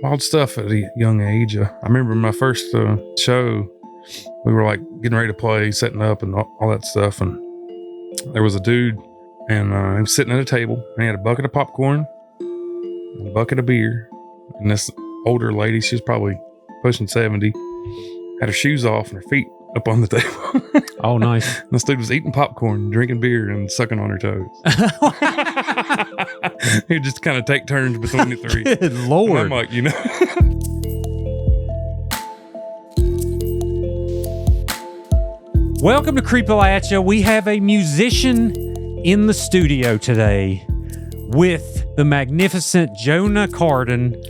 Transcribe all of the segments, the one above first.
wild stuff at a young age. I remember my first show, we were like getting ready to play, setting up and all that stuff. And there was a dude and he was sitting at a table and he had a bucket of popcorn and a bucket of beer. And this older lady, she was probably pushing 70, had her shoes off and her feet up on the table. Oh, nice. And this dude was eating popcorn, drinking beer, and sucking on her toes. He'd just kind of take turns between the three. Good Lord. And I'm like, Welcome to Creepalachia. We have a musician in the studio today with the magnificent Jonah Carden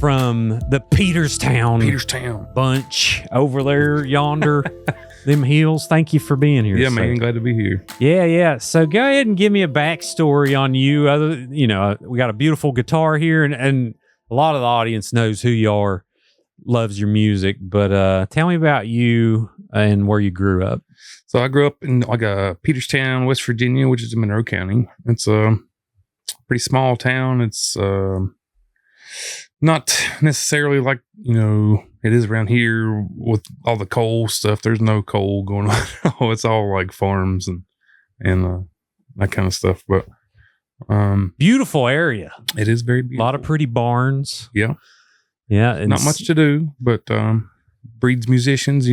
from the Peterstown bunch over there yonder. Them hills. Thank you for being here. Yeah, man. Glad to be here. Yeah. So go ahead and give me a backstory on you. We got a beautiful guitar here, and a lot of the audience knows who you are, loves your music. But tell me about you and where you grew up. So I grew up in Peterstown, West Virginia, which is in Monroe County. It's a pretty small town. It's not necessarily like, it is around here with all the coal stuff. There's no coal going on. It's all like farms and that kind of stuff. But beautiful area. It is very beautiful. A lot of pretty barns. Yeah. Yeah. Not much to do, but breeds musicians,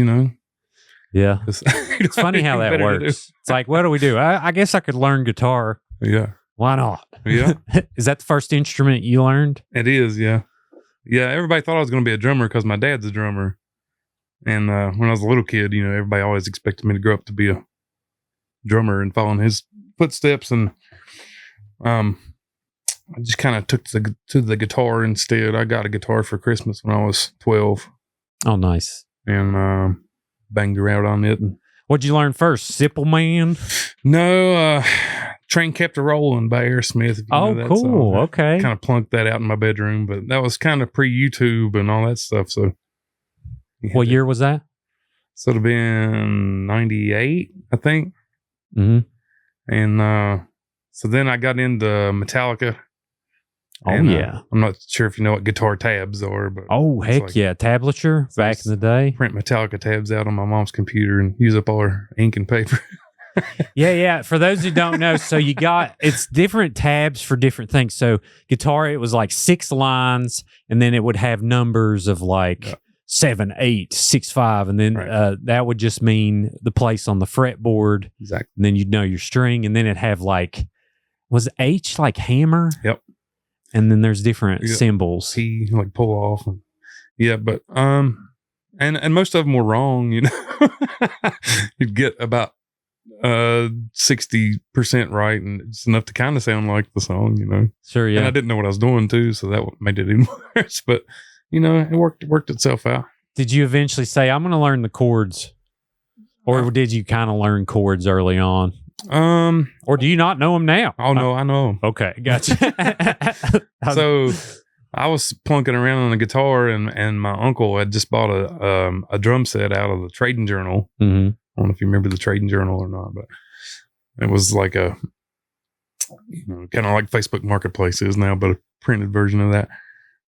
Yeah. It's funny how that works. It's like, what do we do? I guess I could learn guitar. Yeah. Why not? Yeah. Is that the first instrument you learned? It is, yeah. Yeah, everybody thought I was going to be a drummer because my dad's a drummer. And when I was a little kid, everybody always expected me to grow up to be a drummer and follow in his footsteps. And I just kind of took to the guitar instead. I got a guitar for Christmas when I was 12. Oh, nice. And banged around on it. And what'd you learn first? Simple Man? No, Train Kept a Rollin' by Aerosmith. If you know that cool. song. Okay. Kind of plunked that out in my bedroom, but that was kind of pre-YouTube and all that stuff. So, what year was that? So it'd have been 98, I think. Mm-hmm. And so then I got into Metallica. Oh, and, yeah. I'm not sure if you know what guitar tabs are, but heck yeah. Tablature back in the day. Print Metallica tabs out on my mom's computer and use up all her ink and paper. Yeah. For those who don't know, so it's different tabs for different things. So guitar, it was like 6 lines, and then it would have numbers of like 7, 8, 6, 5, and then that would just mean the place on the fretboard. Exactly. And then you'd know your string, and then it'd have like, was H like hammer? Yep. And then there's different symbols. P like pull off. But and most of them were wrong. You'd get about 60% right, and it's enough to kind of sound like the song. Sure, yeah. And I didn't know what I was doing too, so that made it even worse. But it worked itself out. Did you eventually say, I'm going to learn the chords, or did you kind of learn chords early on? Or do you not know them now? Oh no, I know them. Okay, gotcha. So I was plunking around on a guitar, and my uncle had just bought a drum set out of the Trading Journal. Mm-hmm. I don't know if you remember the Trading Journal or not, but it was like a kind of like Facebook Marketplace is now, but a printed version of that.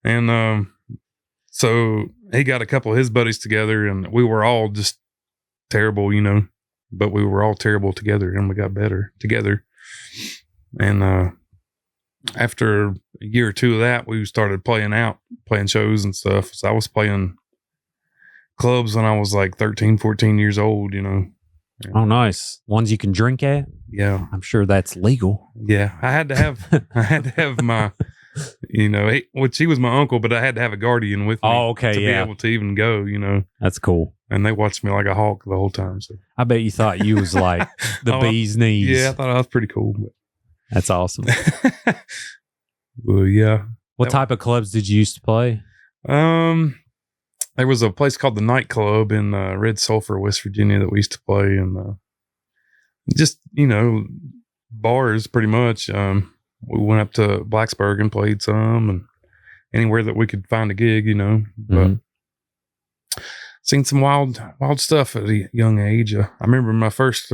And so he got a couple of his buddies together, and we were all just terrible, but we were all terrible together, and we got better together. And after a year or two of that, we started playing shows and stuff. So I was playing clubs when I was like 13, 14 years old, Oh, nice. Ones you can drink at? Yeah. I'm sure that's legal. Yeah. I had to have my, which he was my uncle, but I had to have a guardian with me. Oh, okay. To be able to even go, That's cool. And they watched me like a hawk the whole time. So I bet you thought you was like the bee's knees. Yeah, I thought I was pretty cool. But. That's awesome. Well, yeah. What type of clubs did you used to play? There was a place called the Night Club in Red Sulphur, West Virginia, that we used to play, and just bars pretty much. We went up to Blacksburg and played some, and anywhere that we could find a gig, But seen some wild stuff at a young age. I remember my first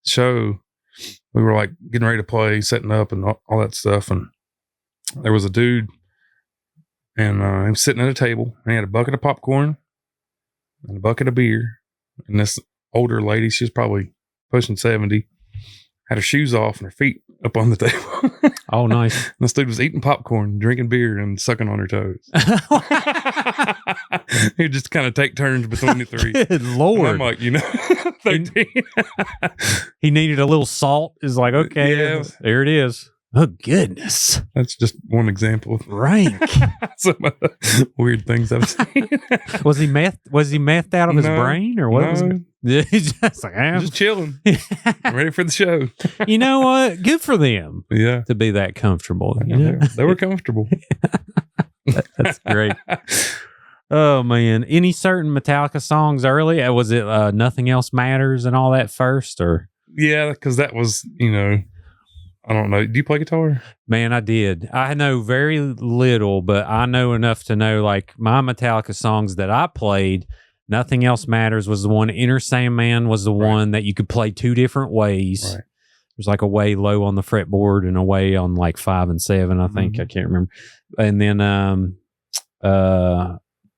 show. We were like getting ready to play, setting up, and all that stuff, and there was a dude. And he was sitting at a table, and he had a bucket of popcorn and a bucket of beer. And this older lady, she was probably pushing 70, had her shoes off and her feet up on the table. Oh, nice. And this dude was eating popcorn, drinking beer, and sucking on her toes. He'd just kind of take turns between the three. Good Lord. And I'm like, 13. He needed a little salt. Is like, okay, Yeah. there it is. Oh, goodness. That's just one example of Rank. some of the weird things I've seen. Was he methed out of his brain or what was it? He's just like, Just chilling. I'm ready for the show. You know what? Good for them. Yeah. To be that comfortable. You know? They were comfortable. That's great. Oh, man. Any certain Metallica songs early? Was it Nothing Else Matters and all that first? Or Yeah, because that was, I don't know. Do you play guitar? Man, I did. I know very little, but I know enough to know, like, my Metallica songs that I played, Nothing Else Matters was the one. Inner Sandman was the one that you could play two different ways. Right. There's like a way low on the fretboard and a way on like 5 and 7, I think. I can't remember. And then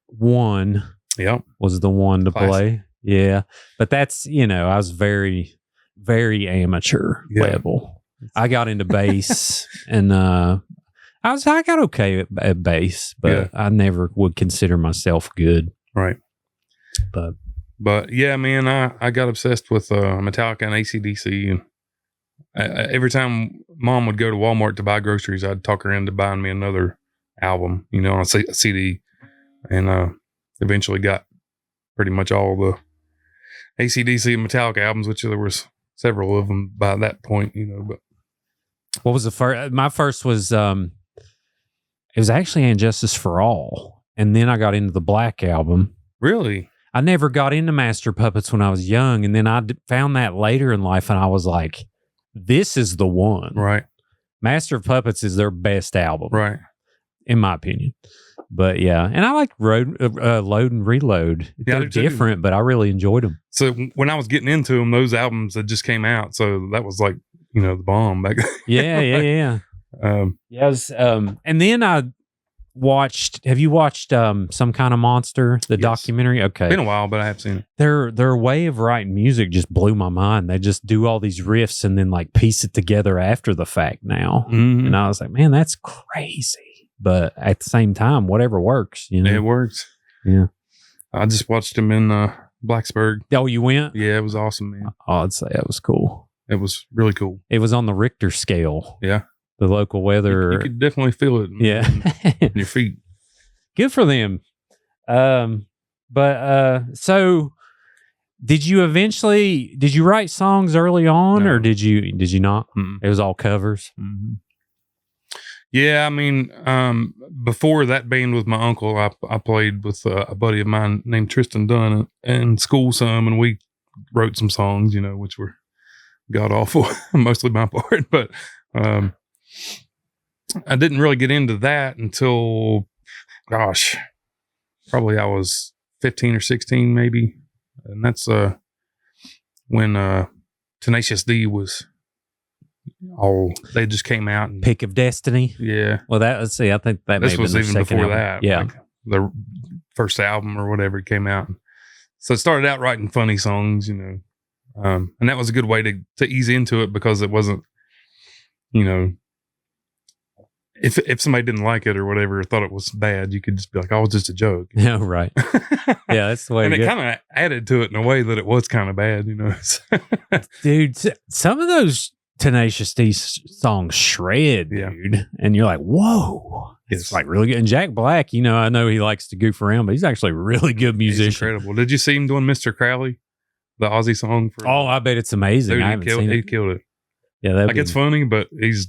One was the one to play. Yeah. But that's, I was very, very amateur level. I got into bass and I got okay at bass, but I never would consider myself good. Right. But yeah, man, I got obsessed with Metallica and AC/DC, and every time Mom would go to Walmart to buy groceries, I'd talk her into buying me another album, on a CD, and eventually got pretty much all the AC/DC and Metallica albums, which there was several of them by that point, but. What was the first? My first was, it was actually And Justice for All. And then I got into the Black Album. Really? I never got into Master Puppets when I was young. And then I found that later in life, and I was like, this is the one. Right. Master of Puppets is their best album. Right. In my opinion. But yeah. And I like Load and Reload. They're different, but I really enjoyed them. So when I was getting into them, those albums had just came out. So that was like, the bomb back then. Yeah. And then I watched, have you watched Some Kind of Monster, the documentary? Okay. It's been a while, but I have seen it. Their way of writing music just blew my mind. They just do all these riffs and then like piece it together after the fact now. Mm-hmm. And I was like, man, that's crazy. But at the same time, whatever works, It works. Yeah. I just watched them in Blacksburg. Oh, you went? Yeah, it was awesome, man. Oh, I'd say that was cool. It was really cool. It was on the Richter scale. Yeah. The local weather. You could definitely feel it. In your feet. Good for them. So did you write songs early on, or did you not? Mm-mm. It was all covers. Mm-hmm. Yeah. I mean, before that band with my uncle, I played with a buddy of mine named Tristan Dunn in school some, and we wrote some songs, which were god awful, mostly my part, but I didn't really get into that until, probably I was 15 or 16 maybe, and that's when Tenacious D was they just came out. And, Pick of Destiny. Yeah. Well, I think that this was even before album. that. Yeah. Like the first album or whatever came out. So I started out writing funny songs, and that was a good way to ease into it, because it wasn't, if somebody didn't like it or whatever, thought it was bad, you could just be like, oh, it's just a joke. Yeah, right. Yeah, that's the way. And it kind of added to it in a way that it was kind of bad, Dude, some of those Tenacious D songs shred, dude. And you're like, whoa. It's like really good. And Jack Black, I know he likes to goof around, but he's actually a really good musician. He's incredible. Did you see him doing Mr. Crowley? The Aussie song? I bet it's amazing. Dude, I haven't seen it. He killed it. Yeah, it's funny, but it's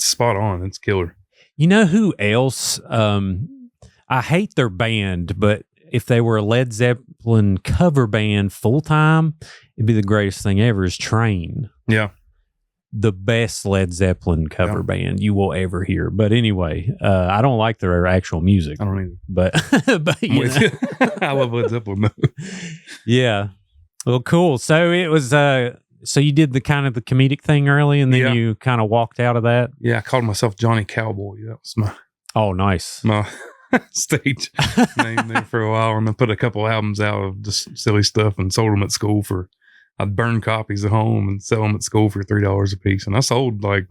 spot on. It's killer. You know who else? I hate their band, but if they were a Led Zeppelin cover band full time, it'd be the greatest thing ever. Is Train? Yeah, the best Led Zeppelin cover band you will ever hear. But anyway, I don't like their actual music. I don't either. But I love Led Zeppelin though. Yeah. Well, cool. So it was. So you did the kind of the comedic thing early, and then you kind of walked out of that. Yeah, I called myself Johnny Cowboy. That was my Oh, nice. my stage name there for a while, and I put a couple albums out of just silly stuff and sold them at school for. I'd burn copies at home and sell them at school for $3 a piece, and I sold like,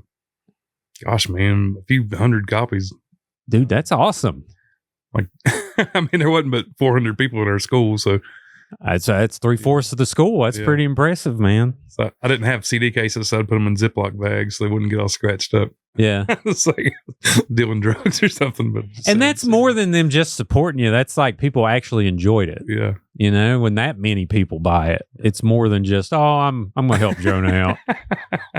gosh, man, a few hundred copies. Dude, that's awesome. Like, I mean, there wasn't but 400 people at our school, so That's 3/4 of the school. That's pretty impressive, man. So I didn't have CD cases, so I'd put them in Ziploc bags so they wouldn't get all scratched up. Yeah. It's like dealing drugs or something. But and that's more than them just supporting you. That's like people actually enjoyed it. Yeah. You know, when that many people buy it, it's more than just, I'm going to help Jonah out.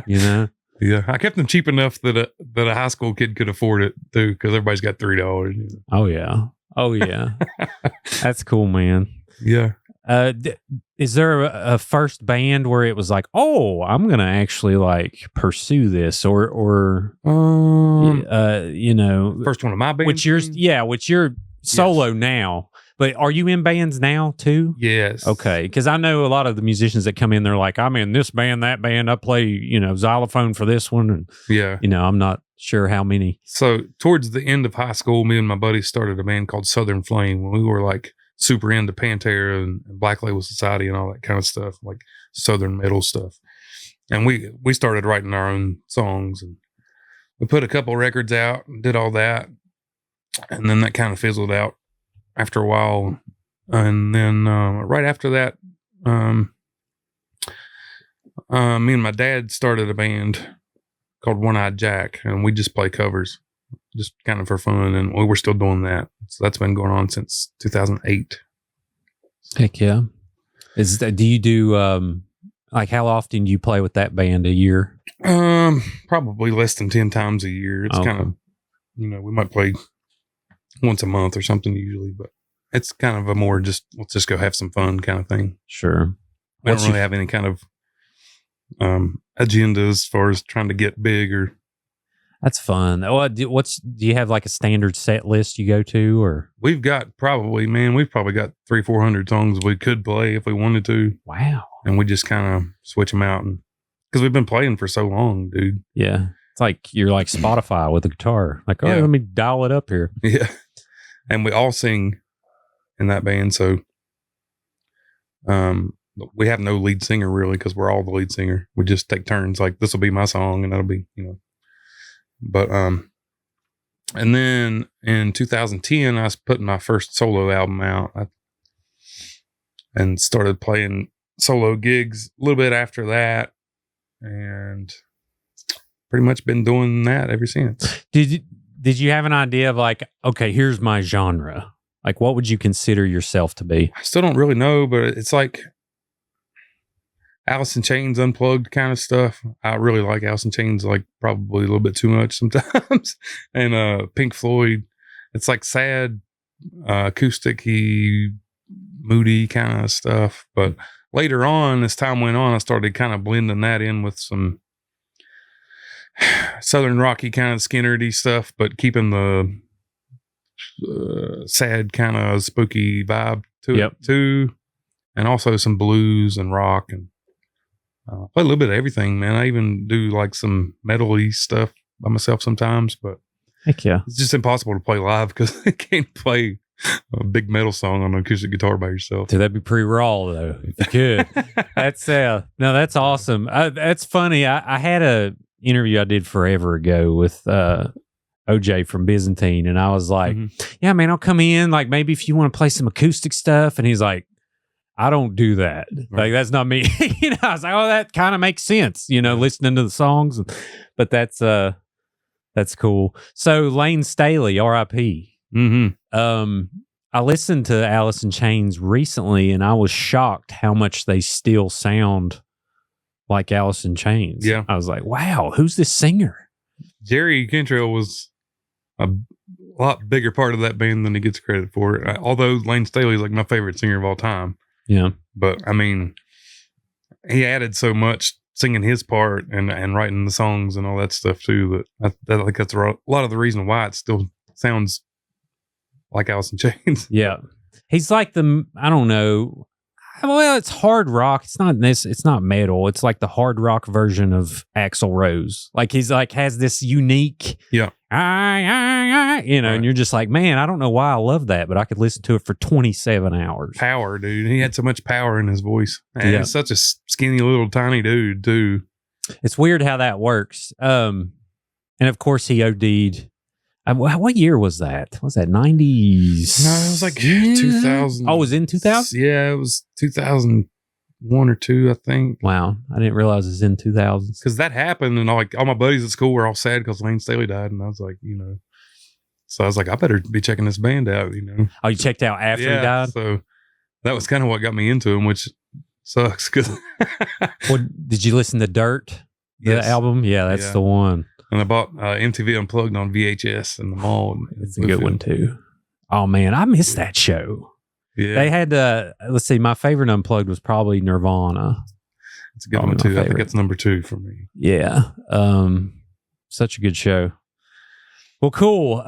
You know? Yeah. I kept them cheap enough that a high school kid could afford it too, because everybody's got $3. You know? Oh, yeah. Oh, yeah. That's cool, man. Yeah. Is there a first band where it was like, oh, I'm gonna actually like pursue this, or you know, first one of my bands, which you're solo now, but are you in bands now too? Yes. Okay, because I know a lot of the musicians that come in, they're like, I'm in this band, that band, I play xylophone for this one, and I'm not sure how many. So towards the end of high school, me and my buddies started a band called Southern Flame when we were like super into Pantera and Black Label Society and all that kind of stuff, like Southern metal stuff. And we started writing our own songs, and we put a couple records out and did all that. And then that kind of fizzled out after a while. And then right after that, me and my dad started a band called One Eyed Jack, and we just play covers, just kind of for fun, and we're still doing that. So that's been going on since 2008. Heck yeah! Do you do like how often do you play with that band a year? Probably less than 10 times a year. It's kind of, we might play once a month or something usually, but it's kind of a more just let's just go have some fun kind of thing. Sure. We don't really have any kind of agenda as far as trying to get big or. That's fun. Do you have like a standard set list you go to, or? We've probably got 300-400 songs we could play if we wanted to. Wow. And we just kind of switch them out, and because we've been playing for so long, dude. Yeah. It's like you're like Spotify with a guitar. Like, let me dial it up here. Yeah. And we all sing in that band, so we have no lead singer really, because we're all the lead singer. We just take turns. Like, this will be my song, and that'll be, But and then in 2010, I was putting my first solo album out, and started playing solo gigs a little bit after that, and pretty much been doing that ever since. Did you have an idea of like, okay, here's my genre? Like, what would you consider yourself to be? I still don't really know, but it's like Alice in Chains unplugged kind of stuff. I really like Alice in Chains, like probably a little bit too much sometimes. And Pink Floyd, it's like sad, acoustic-y, moody kind of stuff. But later on, as time went on, I started kind of blending that in with some Southern rocky kind of Skinnerdy stuff, but keeping the sad kind of spooky vibe to it too. And also some blues and rock, and play a little bit of everything, man. I even do like some metal-y stuff by myself sometimes, but heck yeah, it's just impossible to play live because you can't play a big metal song on an acoustic guitar by yourself. Dude, that'd be pretty raw though, if you could. That's that's awesome. That's funny. I had a interview I did forever ago with OJ from Byzantine, and I was like, yeah, man, I'll come in, like maybe if you want to play some acoustic stuff. And he's like, I don't do that. Right. Like, that's not me. I was like, oh, that kind of makes sense, listening to the songs. But that's cool. So Lane Staley, R.I.P. I listened to Alice in Chains recently, and I was shocked how much they still sound like Alice in Chains. Yeah. I was like, wow, who's this singer? Jerry Cantrell was a lot bigger part of that band than he gets credit for. Although Lane Staley is like my favorite singer of all time. Yeah. But I mean, he added so much singing his part and writing the songs and all that stuff too, that I think that's a lot of the reason why it still sounds like Alice in Chains. Yeah. He's like I don't know. Well, it's hard rock. It's not metal. It's like the hard rock version of Axl Rose. Like, he's like has this unique. Yeah. and you're just like, man, I don't know why I love that, but I could listen to it for 27 hours. Power, dude. He had so much power in his voice. And he's such a skinny little tiny dude, too. It's weird how that works. And of course, he OD'd. What year was that? Was that 90s? No, it was like 2000. Oh, it was in 2000? Yeah, it was 2001 or 2, I think. Wow. I didn't realize it was in 2000s. Because that happened, and all my buddies at school were all sad because Lane Staley died. And I was like, so I was like, I better be checking this band out, Oh, you checked out after he died? So that was kind of what got me into him, which sucks. Did you listen to Dirt? The album? Yeah, that's the one. And I bought MTV Unplugged on VHS in the mall. It's a good one, too. Oh, man, I missed that show. Yeah. They had, let's see, my favorite Unplugged was probably Nirvana. It's a good one, too. I think it's number 2 for me. Yeah. Such a good show. Well, cool.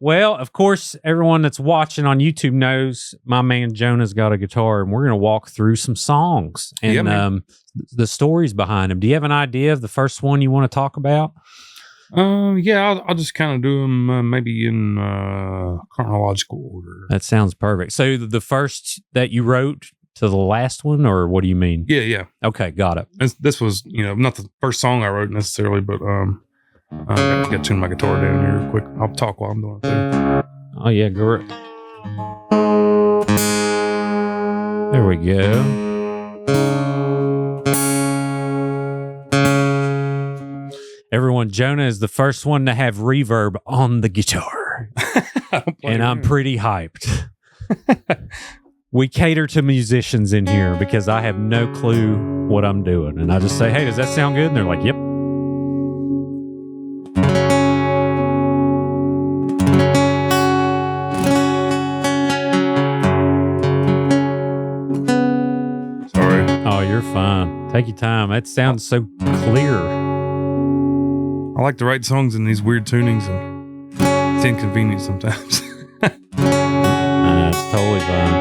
Well, of course, everyone that's watching on YouTube knows my man Jonah's got a guitar, and we're going to walk through some songs and the stories behind them. Do you have an idea of the first one you want to talk about? Yeah, I'll just kind of do them maybe in chronological order. That sounds perfect. So the first that you wrote to the last one, or what do you mean? Yeah. Okay, got it. This was, not the first song I wrote necessarily, but I got to tune my guitar down here real quick. I'll talk while I'm doing it too. Oh yeah, go. There we go. Everyone, Jonah is the first one to have reverb on the guitar. And I'm pretty hyped. We cater to musicians in here because I have no clue what I'm doing. And I just say, hey, does that sound good? And they're like, yep. Sorry. Oh, you're fine. Take your time. That sounds so clear. I like to write songs in these weird tunings, and it's inconvenient sometimes. It's totally fine.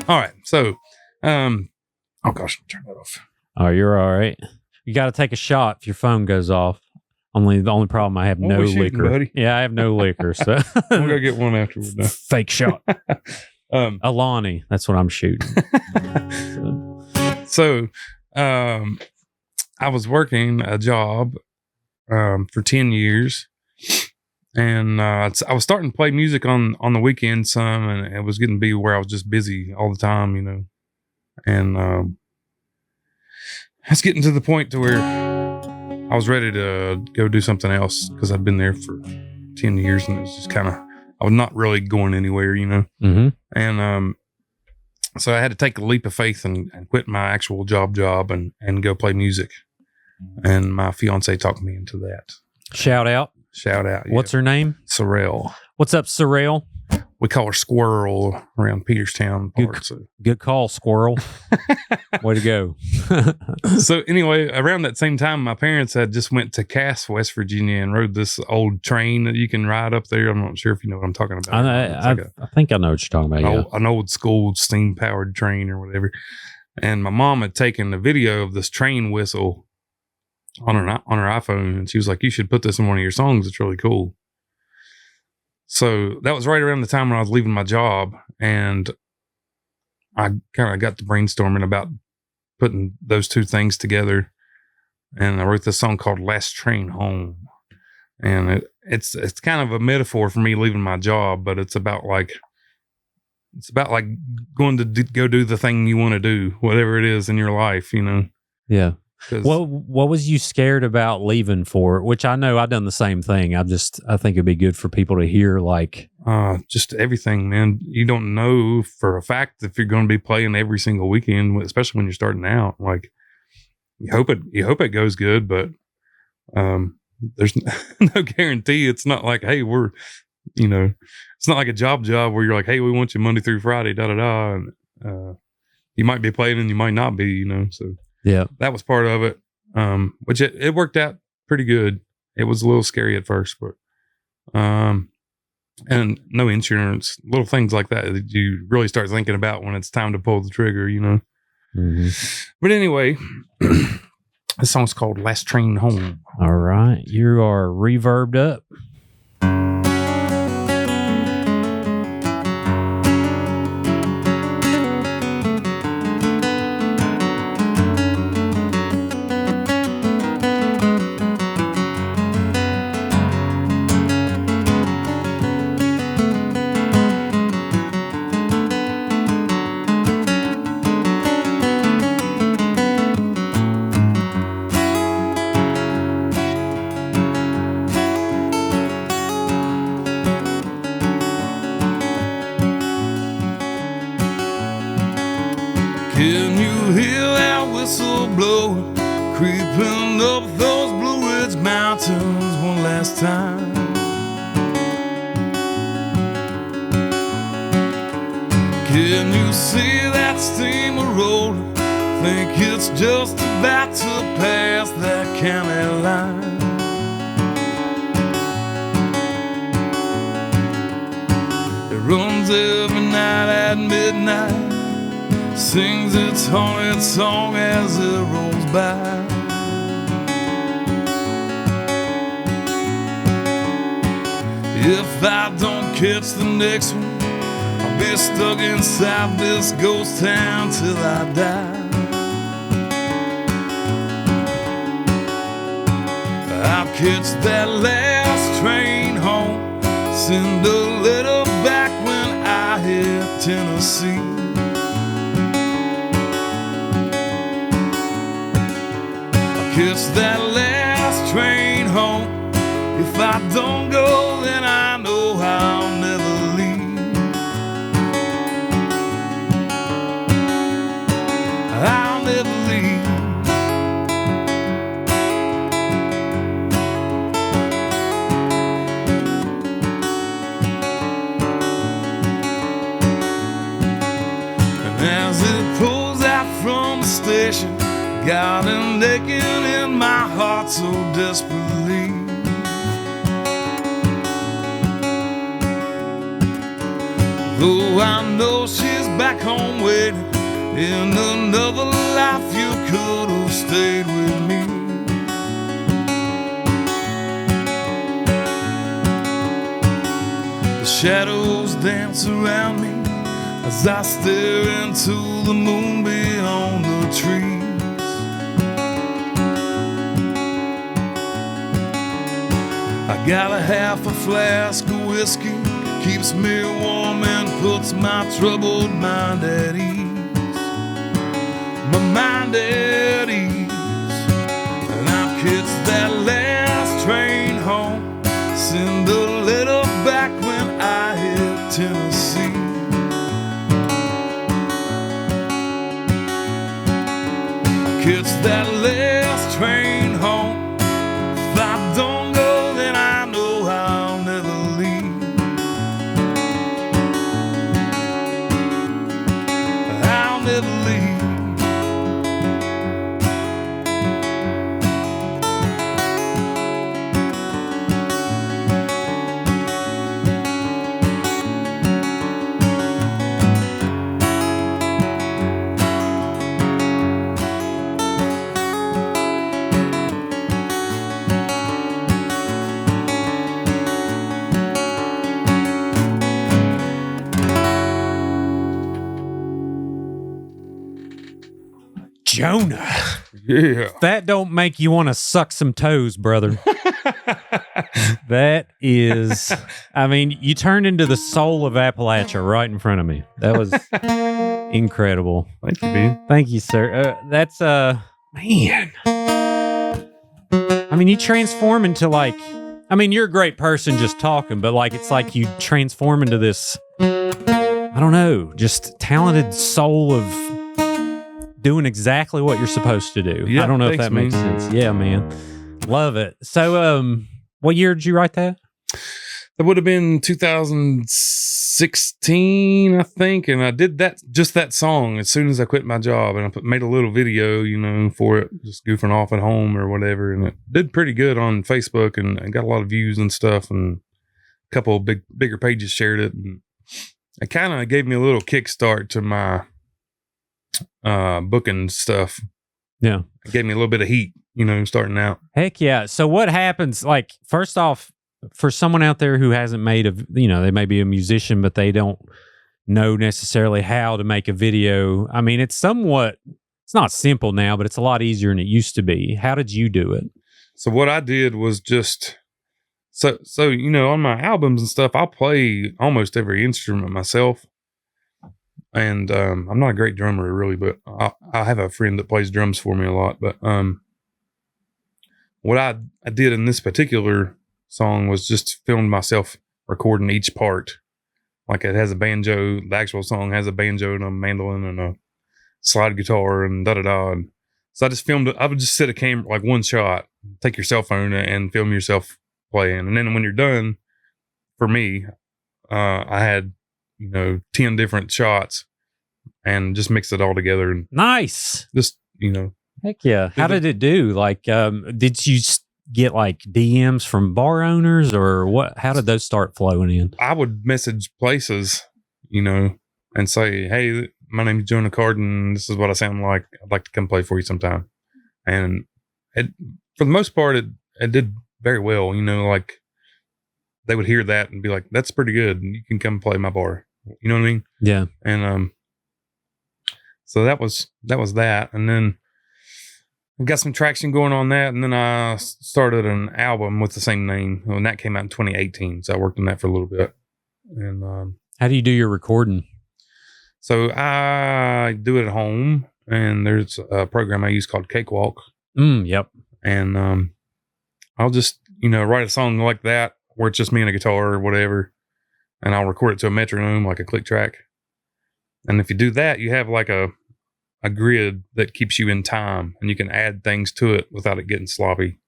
All right, so, oh gosh, turn that off. Oh, you're all right. You got to take a shot if your phone goes off. The only problem, I have no liquor. Buddy? Yeah, I have no liquor, so I'm gonna get one after we're done. Fake shot. Alani, that's what I'm shooting. So, I was working a job for 10 years, and I was starting to play music on the weekend some, and it was getting to be where I was just busy all the time, and I was getting to the point to where I was ready to go do something else because I'd been there for 10 years, and it was just kind of, I was not really going anywhere, Mm-hmm. And so I had to take a leap of faith and quit my actual job and go play music. And my fiance talked me into that. Shout out. Yeah. What's her name? Sorrel. What's up, Sorrel? We call her Squirrel around Peterstown parts. Good call, Squirrel. Way to go. So anyway, around that same time, my parents had just went to Cass, West Virginia, and rode this old train that you can ride up there. I'm not sure if you know what I'm talking about. I think I know what you're talking about. An old school steam powered train or whatever. And my mom had taken a video of this train whistle on her iPhone, and she was like, "You should put this in one of your songs. It's really cool." So that was right around the time when I was leaving my job, and I kind of got to brainstorming about putting those two things together. And I wrote this song called "Last Train Home," and it's kind of a metaphor for me leaving my job, but it's about like going to go do the thing you want to do, whatever it is in your life, Yeah. What was you scared about leaving for? Which I know I've done the same thing. I think it'd be good for people to hear, like, just everything, man. You don't know for a fact if you're going to be playing every single weekend, especially when you're starting out. Like, you hope it goes good, but there's no guarantee. It's not like, hey, it's not like a job where you're like, hey, we want you Monday through Friday, and you might be playing and you might not be, so. Yeah, that was part of it, which it worked out pretty good. It was a little scary at first, but and no insurance, little things like that you really start thinking about when it's time to pull the trigger, Mm-hmm. But anyway, This song's called Last Train Home. All right. You are reverbed up. Can you hear that whistle blowing, creeping up those Blue Ridge Mountains one last time? Can you see that steamer rolling? Think it's just about to pass that county line. It runs every night at midnight, sings its haunted song as it rolls by. If I don't catch the next one, I'll be stuck inside this ghost town till I die. I'll catch that last train home, send a letter back when I hit Tennessee. Catch that last train home. If I don't go, then I know I'll never leave. I'll never leave. And as it pulls out from the station, got an aching in my heart so desperately. Though I know she's back home waiting, in another life you could have stayed with me. The shadows dance around me as I stare into the moon beyond the trees. I got a half a flask of whiskey, keeps me warm and puts my troubled mind at ease. My mind at ease. And I'll catch that last train home, send a letter back when I hit Tennessee. I'll catch that last train home. If I don't go, then I know I'll never leave. I'll never leave. Jonah. Yeah. That don't make you want to suck some toes, brother. That is, I mean, you turned into the soul of Appalachia right in front of me. That was incredible. Thank you, Ben. Thank you, sir. That's, man. I mean, you transform into like, I mean, you're a great person just talking, but like, it's like you transform into this, I don't know, just talented soul of doing exactly what you're supposed to do. Yeah, I don't know if thanks, that makes man. sense. Yeah, man. Love it. So, what year did you write that? That would have been 2016, I think. And I did that song as soon as I quit my job. And I made a little video, for it, just goofing off at home or whatever. And it did pretty good on Facebook and got a lot of views and stuff. And a couple of bigger pages shared it. And it kind of gave me a little kickstart to my booking stuff. Yeah. It gave me a little bit of heat, starting out. Heck yeah. So what happens, like, first off, for someone out there who hasn't made they may be a musician, but they don't know necessarily how to make a video. I mean, it's not simple now, but it's a lot easier than it used to be. How did you do it? So what I did was just, so on my albums and stuff, I'll play almost every instrument myself. And I'm not a great drummer really, but I have a friend that plays drums for me a lot. But what I did in this particular song was just filmed myself recording each part. Like it has a banjo, the actual song has a banjo and a mandolin and a slide guitar and da-da-da. And so I just filmed it. I would just set a camera, like one shot, take your cell phone and film yourself playing. And then when you're done, for me, I had, 10 different shots and just mixed it all together. And nice. Just, Heck yeah. How did it do? Like, did you get like DMs from bar owners or what? How did those start flowing in? I would message places, and say, hey, my name is Jonah Carden. This is what I sound like. I'd like to come play for you sometime. And for the most part, it did very well. Like they would hear that and be like, that's pretty good. You can come play my bar. You know what I mean? Yeah. And so that was that. And then I got some traction going on that, and then I started an album with the same name, and that came out in 2018. So I worked on that for a little bit. And how do you do your recording? So I do it at home, and there's a program I use called Cakewalk. Yep. And I'll just write a song like that where it's just me and a guitar or whatever, and I'll record it to a metronome, like a click track. And if you do that, you have like a grid that keeps you in time, and you can add things to it without it getting sloppy.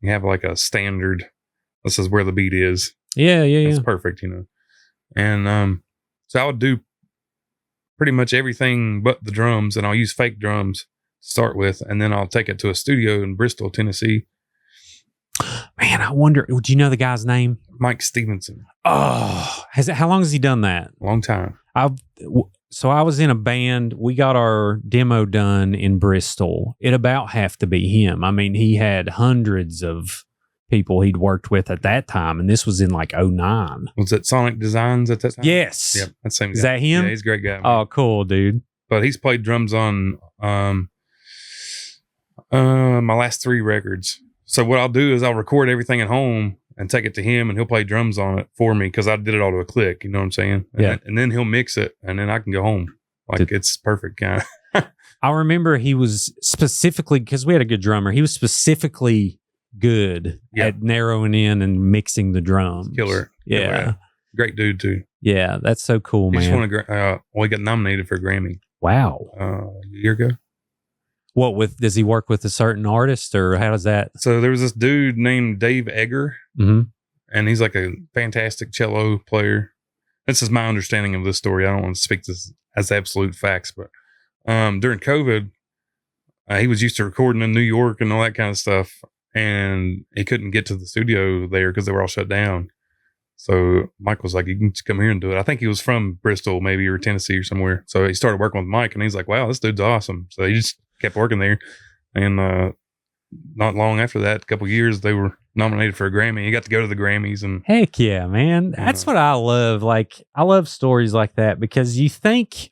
You have like a standard. This is where the beat is. Yeah. It's perfect, And so I would do pretty much everything but the drums, and I'll use fake drums to start with, and then I'll take it to a studio in Bristol, Tennessee. Man, I wonder, do you know the guy's name? Mike Stevenson. Oh, how long has he done that? Long time. So I was in a band. We got our demo done in Bristol. It about have to be him. I mean, he had hundreds of people he'd worked with at that time, and this was in like 2009. Was it Sonic Designs at that time? Yes. Yep, that's the same guy. Is that him? Yeah, he's a great guy. Man. Oh, cool, dude. But he's played drums on my last 3 records. So what I'll do is I'll record everything at home and take it to him, and he'll play drums on it for me because I did it all to a click. You know what I'm saying? And then he'll mix it, and then I can go home. Like it's perfect, kind of. I remember he was specifically, because we had a good drummer, he was specifically good at narrowing in and mixing the drums. Killer. Yeah. Killer. Great dude, too. Yeah, that's so cool, man. He just won he got nominated for a Grammy. Wow. A year ago. Does he work with a certain artist, or how does that? So there was this dude named Dave Egger, and he's like a fantastic cello player. This is my understanding of this story. I don't want to speak this as absolute facts, but during COVID, he was used to recording in New York and all that kind of stuff, and he couldn't get to the studio there because they were all shut down. So Mike was like, you can just come here and do it. I think he was from Bristol, maybe, or Tennessee or somewhere. So he started working with Mike, and he's like, wow, this dude's awesome. So he just kept working there. And not long after that, a couple years, they were nominated for a Grammy. He got to go to the Grammys. And heck yeah, man. That's what I love. Like, I love stories like that, because you think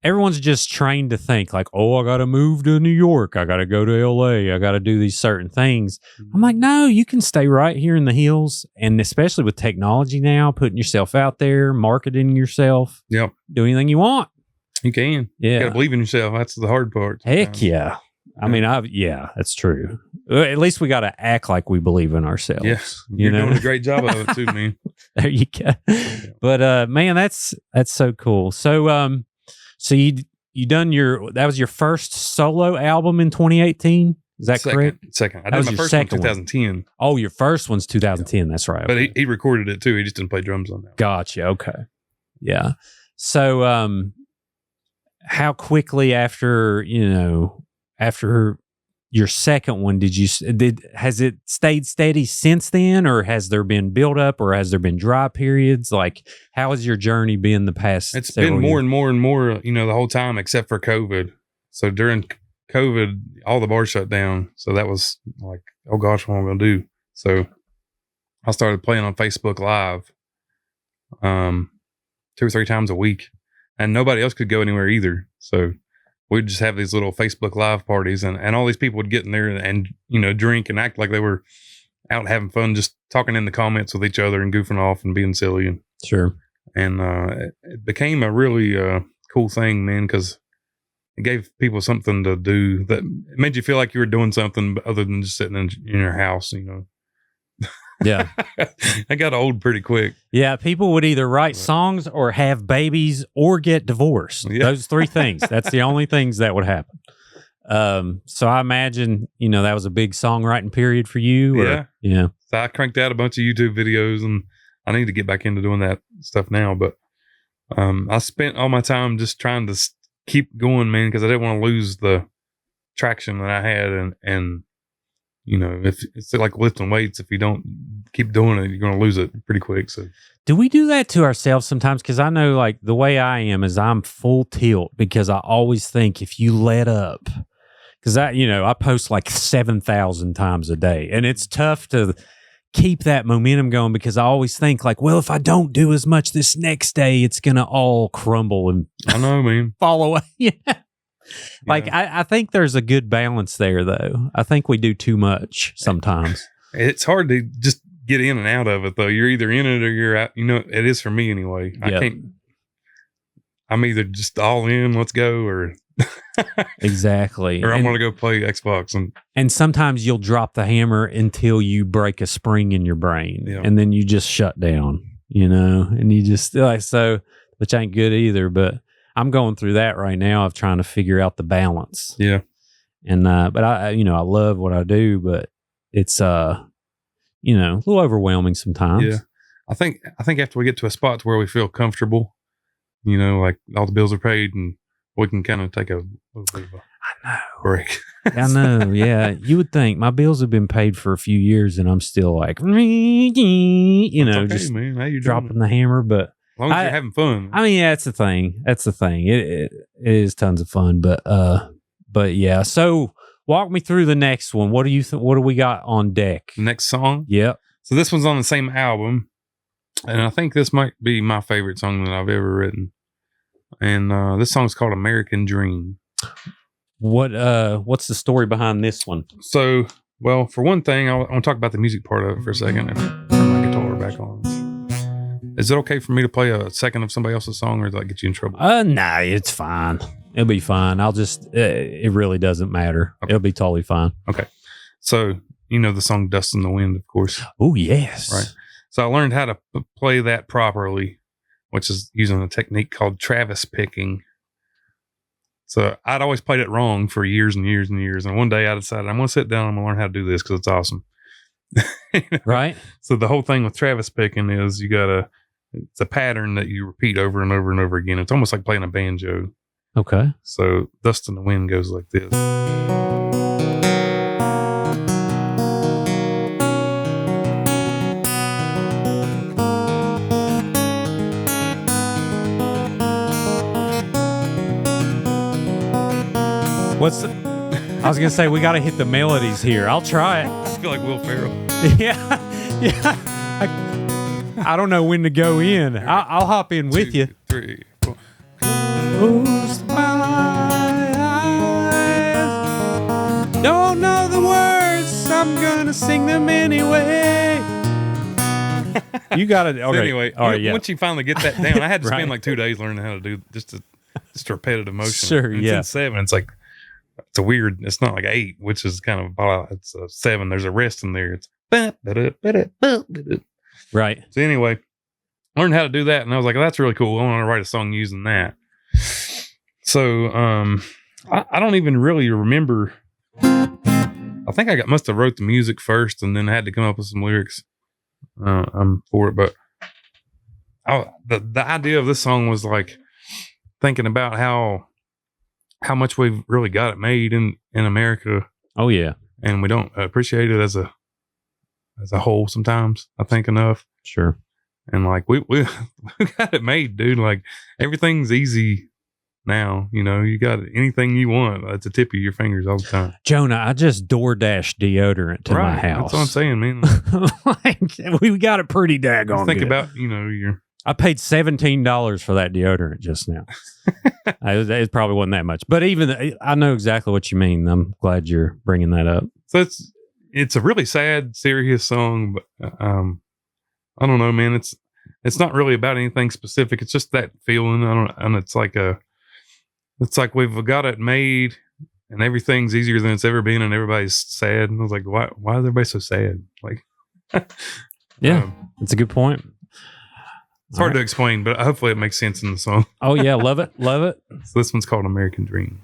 everyone's just trained to think like, oh, I got to move to New York. I got to go to LA. I got to do these certain things. I'm like, no, you can stay right here in the hills. And especially with technology now, putting yourself out there, marketing yourself, do anything you want. You can. Yeah. You got to believe in yourself. That's the hard part. Heck yeah. I mean, that's true. At least we got to act like we believe in ourselves. Yes. You're doing a great job of it too, man. There you go. But man, that's so cool. So so you done that was your first solo album in 2018? Is that correct? Second. I did my first one in 2010. Oh, your first one's 2010. That's right. But he recorded it too. He just didn't play drums on that. Gotcha. Okay. Yeah. So how quickly after your second one has it stayed steady since then, or has there been build up, or has there been dry periods? Like, how has your journey been the past? It's been more and more and more, the whole time, except for COVID. So during COVID, all the bars shut down. So that was like, oh gosh, what am I going to do? So I started playing on Facebook Live 2 or 3 times a week, and nobody else could go anywhere either. So we'd just have these little Facebook Live parties, and all these people would get in there and drink and act like they were out having fun, just talking in the comments with each other and goofing off and being silly. And Sure. And it became a really cool thing, man, because it gave people something to do that made you feel like you were doing something other than just sitting in your house, Yeah. I got old pretty quick. Yeah. People would either write songs or have babies or get divorced. Yeah. Those 3 things. That's the only things that would happen. So I imagine, that was a big songwriting period for you. Yeah. Yeah. So I cranked out a bunch of YouTube videos, and I need to get back into doing that stuff now. But I spent all my time just trying to keep going, man, because I didn't want to lose the traction that I had. And if it's like lifting weights, if you don't keep doing it, you're going to lose it pretty quick. So do we do that to ourselves sometimes? Because I know, like, the way I am is I'm full tilt because I always think if you let up, because I post like 7,000 times a day, and it's tough to keep that momentum going because I always think like, well, if I don't do as much this next day, it's going to all crumble and I know, man. fall away. Like, Yeah. I think there's a good balance there, though. I think we do too much sometimes. It's hard to just get in and out of it, though. You're either in it or you're out. It is for me anyway. Yep. I'm either just all in, let's go, or Exactly. I'm going to go play Xbox. And sometimes you'll drop the hammer until you break a spring in your brain, Yeah. and then you just shut down, and you just which ain't good either. But I'm going through that right now of trying to figure out the balance. Yeah. And but I love what I do, but it's a little overwhelming sometimes. Yeah. I think after we get to a spot where we feel comfortable, like all the bills are paid and we can kind of take a little bit of a break. I know. Yeah. You would think my bills have been paid for a few years and I'm still like, Okay, just man. How you dropping doing? the hammer. But As long as you're having fun. I mean, yeah, that's the thing. That's the thing. It is tons of fun, but yeah. So walk me through the next one. What do you what do we got on deck? Next song. Yep. So this one's on the same album, and I think this might be my favorite song that I've ever written. And this song's called American Dream. What's the story behind this one? So, well, for one thing, I want to talk about the music part of it for a second and turn my guitar back on. Is it okay for me to play a second of somebody else's song, or does that get you in trouble? Nah, it's fine. It'll be fine. I'll just, it really doesn't matter. Okay. It'll be totally fine. Okay. So, the song Dust in the Wind, of course. Oh, yes. Right. So I learned how to play that properly, which is using a technique called Travis picking. So I'd always played it wrong for years and years and years. And one day I decided I'm going to sit down and I'm going to learn how to do this because it's awesome. Right. So the whole thing with Travis picking is it's a pattern that you repeat over and over and over again. It's almost like playing a banjo. Okay. So Dust in the Wind goes like this. I was going to say, we got to hit the melodies here. I'll try it. I feel like Will Ferrell. Yeah. I don't know when to go in. I'll hop in with you. 3, 4. Close my eyes. Don't know the words. I'm gonna sing them anyway. You got it. Okay. So anyway, all right, yeah. once you finally get that down, I had to Right. spend like 2 days learning how to do just a repetitive motion. Sure, And yeah. It's in 7. It's like it's a weird. It's not like 8, which is kind of it's a 7. There's a rest in there. It's Right. so anyway, learned how to do that, and I was like, oh, that's really cool. I want to write a song using that. So I don't even really remember. I think I must have wrote the music first, and then I had to come up with some lyrics for it. But the idea of this song was like thinking about how much we've really got it made in America, Oh yeah. and we don't appreciate it as a whole sometimes, I think, enough. Sure. And like we got it made, dude. Like everything's easy now. You got anything you want at the tip of your fingers all the time. Jonah, I just DoorDash deodorant to my house. That's what I'm saying, man. Like, we got it pretty daggone Think good. about, your... I paid $17 for that deodorant just now. It probably wasn't that much, but even I know exactly what you mean. I'm glad you're bringing that up. So it's a really sad, serious song, but I don't know, man. It's not really about anything specific. It's just that feeling. And it's like we've got it made, and everything's easier than it's ever been, and everybody's sad. And I was like, why is everybody so sad? Like, yeah, that's a good point. It's hard to explain, but hopefully it makes sense in the song. Oh yeah, love it. So this one's called American Dream.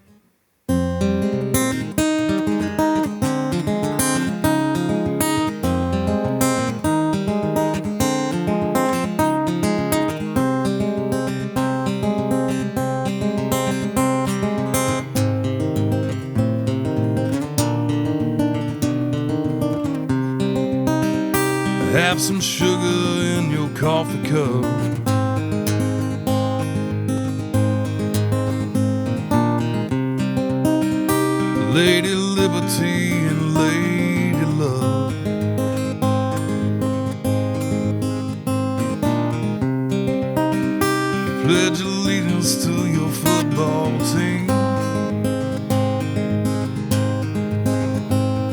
Have some sugar in your coffee cup. Lady Liberty and Lady Love. Pledge allegiance to your football team.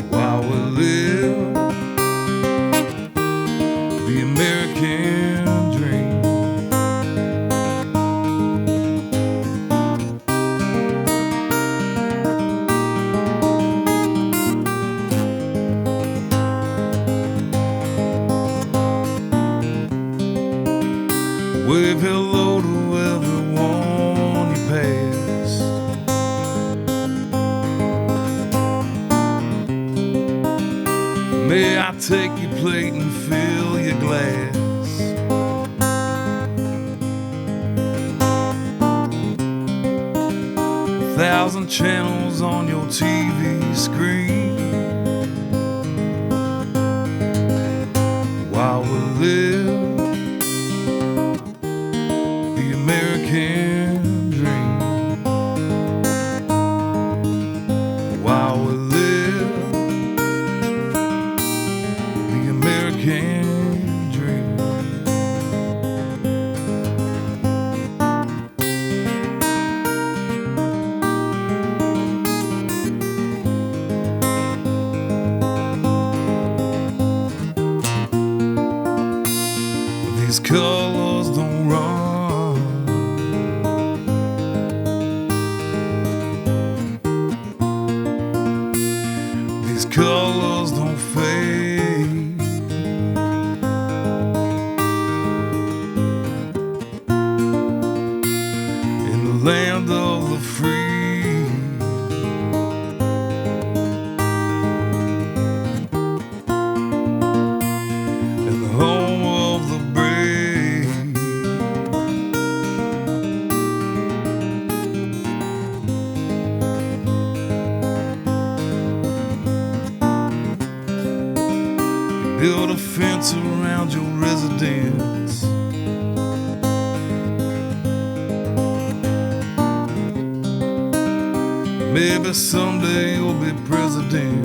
While we live the American dream. Wave hello to everyone you pass. May I take your plate and fill your glass. 1,000 channels on your TV screen. While we live the American dream. While we live the American dream. These colors don't run. These colors don't fade. In the land of the free. In the home of the brave. Build a fence around your residence. Maybe someday you'll be president.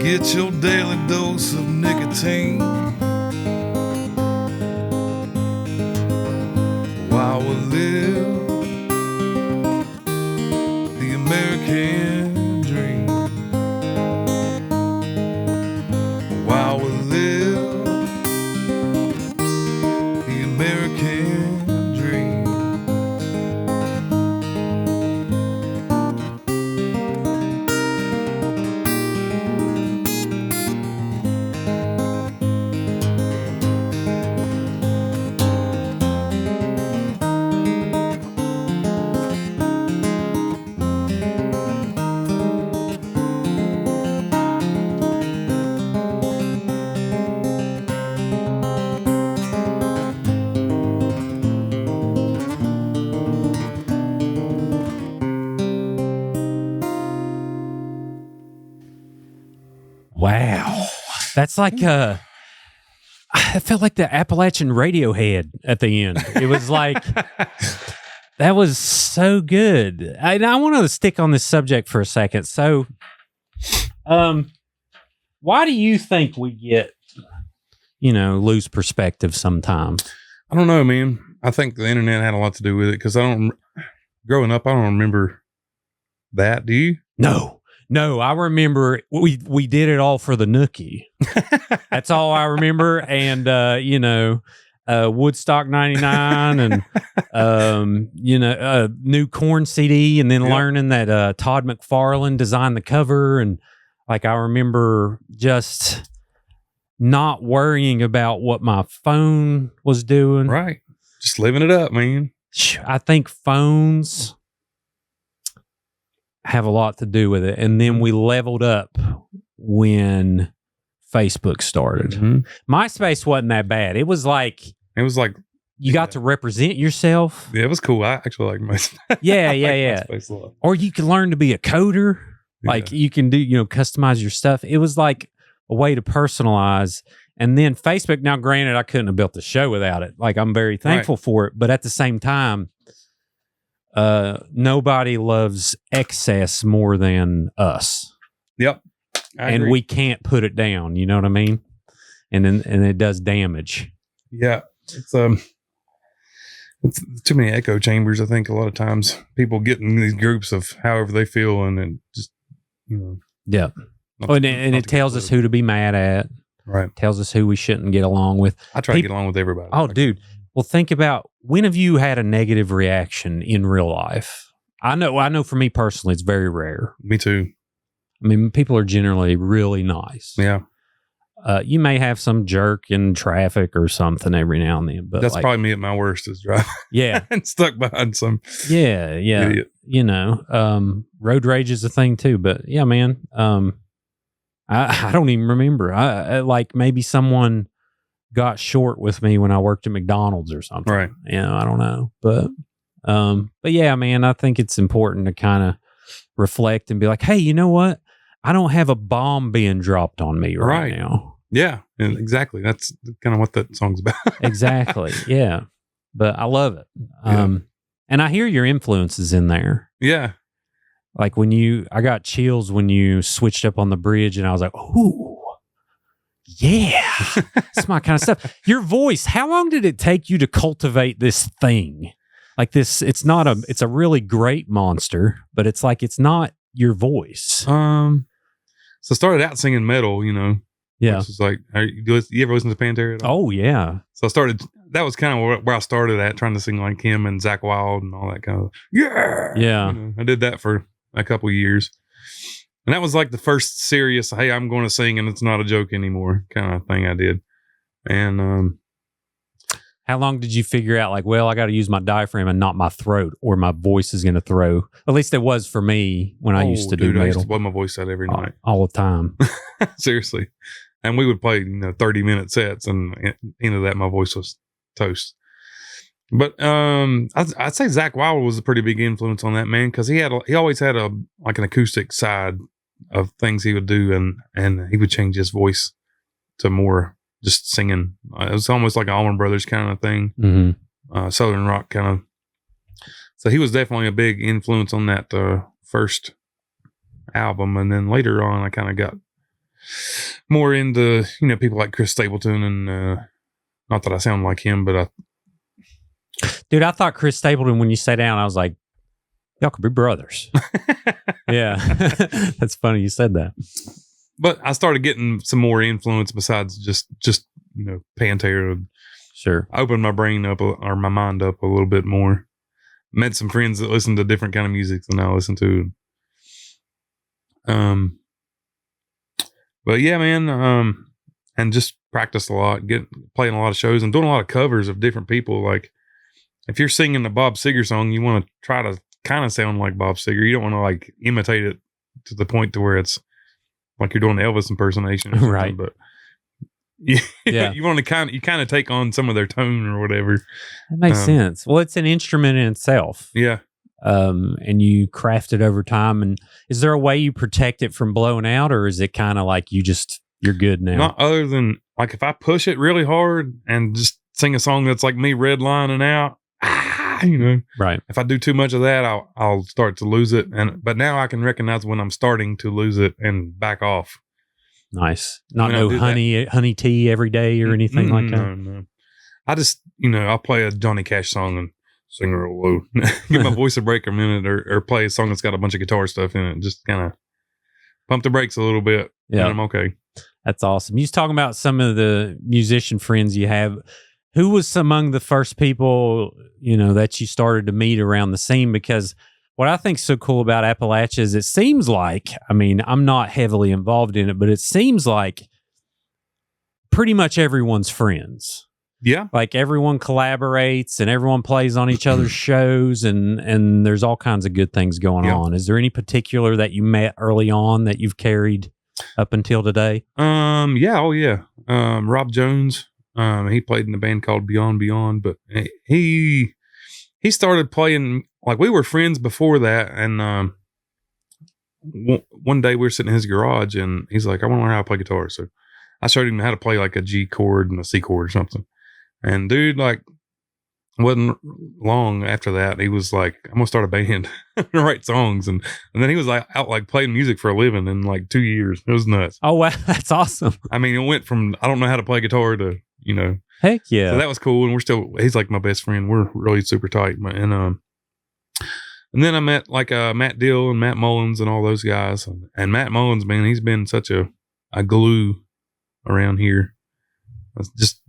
Get your daily dose of nicotine. While we live the American dream. While we live the American dream. Wow. That's like it felt like the Appalachian Radiohead at the end. It was like, that was so good. And I want to stick on this subject for a second. So, why do you think we get, lose perspective sometimes? I don't know, man. I think the internet had a lot to do with it because growing up, I don't remember that. Do you? No, I remember we did it all for the nookie. That's all I remember. And, Woodstock 99 and, new Korn CD, and then learning that Todd McFarlane designed the cover. And like, I remember just not worrying about what my phone was doing. Right. Just living it up, man. I think phones have a lot to do with it. And then we leveled up when Facebook started. Mm-hmm. MySpace wasn't that bad. It was like you got to represent yourself. Yeah, it was cool. I actually like MySpace. Yeah. MySpace a lot. Or you can learn to be a coder. Like you can do, customize your stuff. It was like a way to personalize. And then Facebook, now granted, I couldn't have built the show without it. Like, I'm very thankful for it. But at the same time, nobody loves excess more than us. Yep. And we can't put it down. You know what I mean? And it does damage. Yeah. It's too many echo chambers. I think a lot of times people get in these groups of however they feel, and it just, Yeah. And it tells us who to be mad at. Right. Tells us who we shouldn't get along with. I try to get along with everybody. Oh, dude. Well, think about, when have you had a negative reaction in real life? I know for me personally, it's very rare. Me too. I mean, people are generally really nice. Yeah. You may have some jerk in traffic or something every now and then, but that's probably me at my worst, is driving. Yeah. And stuck behind some. Yeah. Idiot. Road rage is a thing too, but yeah, man. I don't even remember. I like, maybe someone got short with me when I worked at McDonald's or something. Right. I don't know. But yeah, man, I think it's important to kind of reflect and be like, hey, you know what? I don't have a bomb being dropped on me right now. Yeah, exactly. That's kind of what that song's about. Exactly. Yeah. But I love it. And I hear your influences in there. Yeah. Like I got chills when you switched up on the bridge, and I was like, ooh, yeah, that's my kind of stuff. Your voice, how long did it take you to cultivate this thing? Like this, it's a really great monster, but it's like, it's not your voice. So I started out singing metal, Yeah. Which is like, you ever listen to Pantera at all? Oh, yeah. So that was kind of where I started at, trying to sing like him and Zakk Wylde and all that kind of, Yeah. I did that for a couple of years. And that was like the first serious, hey, I'm going to sing and it's not a joke anymore kind of thing I did. And how long did you figure out, like, well, I got to use my diaphragm and not my throat, or my voice is going to throw? At least it was for me when I used to do metal. I used to blow my voice out every night. All the time. Seriously. And we would play 30-minute sets, and into that my voice was toast. But I'd say Zakk Wylde was a pretty big influence on that, man, because he always had an acoustic side of things he would do, and he would change his voice to more just singing. It was almost like an Allman Brothers kind of thing, Southern rock kind of. So he was definitely a big influence on that first album, and then later on, I kind of got more into people like Chris Stapleton, and not that I sound like him, but Dude, I thought Chris Stapleton, when you sat down, I was like, y'all could be brothers. Yeah. That's funny you said that. But I started getting some more influence besides just Pantera. Sure. I opened my brain up, or my mind up a little bit more. Met some friends that listen to different kind of music than I listen to. But yeah, man, and just practice a lot, playing a lot of shows and doing a lot of covers of different people. Like, if you're singing a Bob Seger song, you want to try to kind of sound like Bob Seger. You don't want to like imitate it to the point to where it's like you're doing Elvis impersonation or something. Right. But you want to kind of take on some of their tone or whatever. That makes sense. Well, it's an instrument in itself. Yeah. And you craft it over time. And is there a way you protect it from blowing out, or is it kind of like you're good now? Not other than like if I push it really hard and just sing a song that's like me redlining out, Right. if I do too much of that, I'll start to lose it. But now I can recognize when I'm starting to lose it and back off. Nice. Not When I no do honey tea every day or anything like that. No. I just, I'll play a Johnny Cash song and sing real low, give my voice a break a minute, or play a song that's got a bunch of guitar stuff in it. Just kind of pump the brakes a little bit. Yeah. And I'm okay. That's awesome. You was talking about some of the musician friends you have. Who was among the first people, that you started to meet around the scene? Because what I think is so cool about Appalachia is it seems like, I'm not heavily involved in it, but it seems like pretty much everyone's friends. Yeah. Like everyone collaborates and everyone plays on each other's shows and there's all kinds of good things going on. Is there any particular that you met early on that you've carried up until today? Yeah. Oh yeah. Rob Jones, he played in a band called Beyond, but he started playing, like we were friends before that. And, one day we were sitting in his garage and he's like, I want to learn how to play guitar. So I showed him how to play like a G chord and a C chord or something. And dude, like, wasn't long after that, he was like, I'm gonna start a band and write songs. And then he was like out like playing music for a living in like 2 years. It was nuts. Oh, wow. That's awesome. It went from, I don't know how to play guitar to, Heck yeah. So that was cool. And he's like my best friend. We're really super tight. And then I met like Matt Dill and Matt Mullins and all those guys. And Matt Mullins, man, he's been such a glue around here. It's just,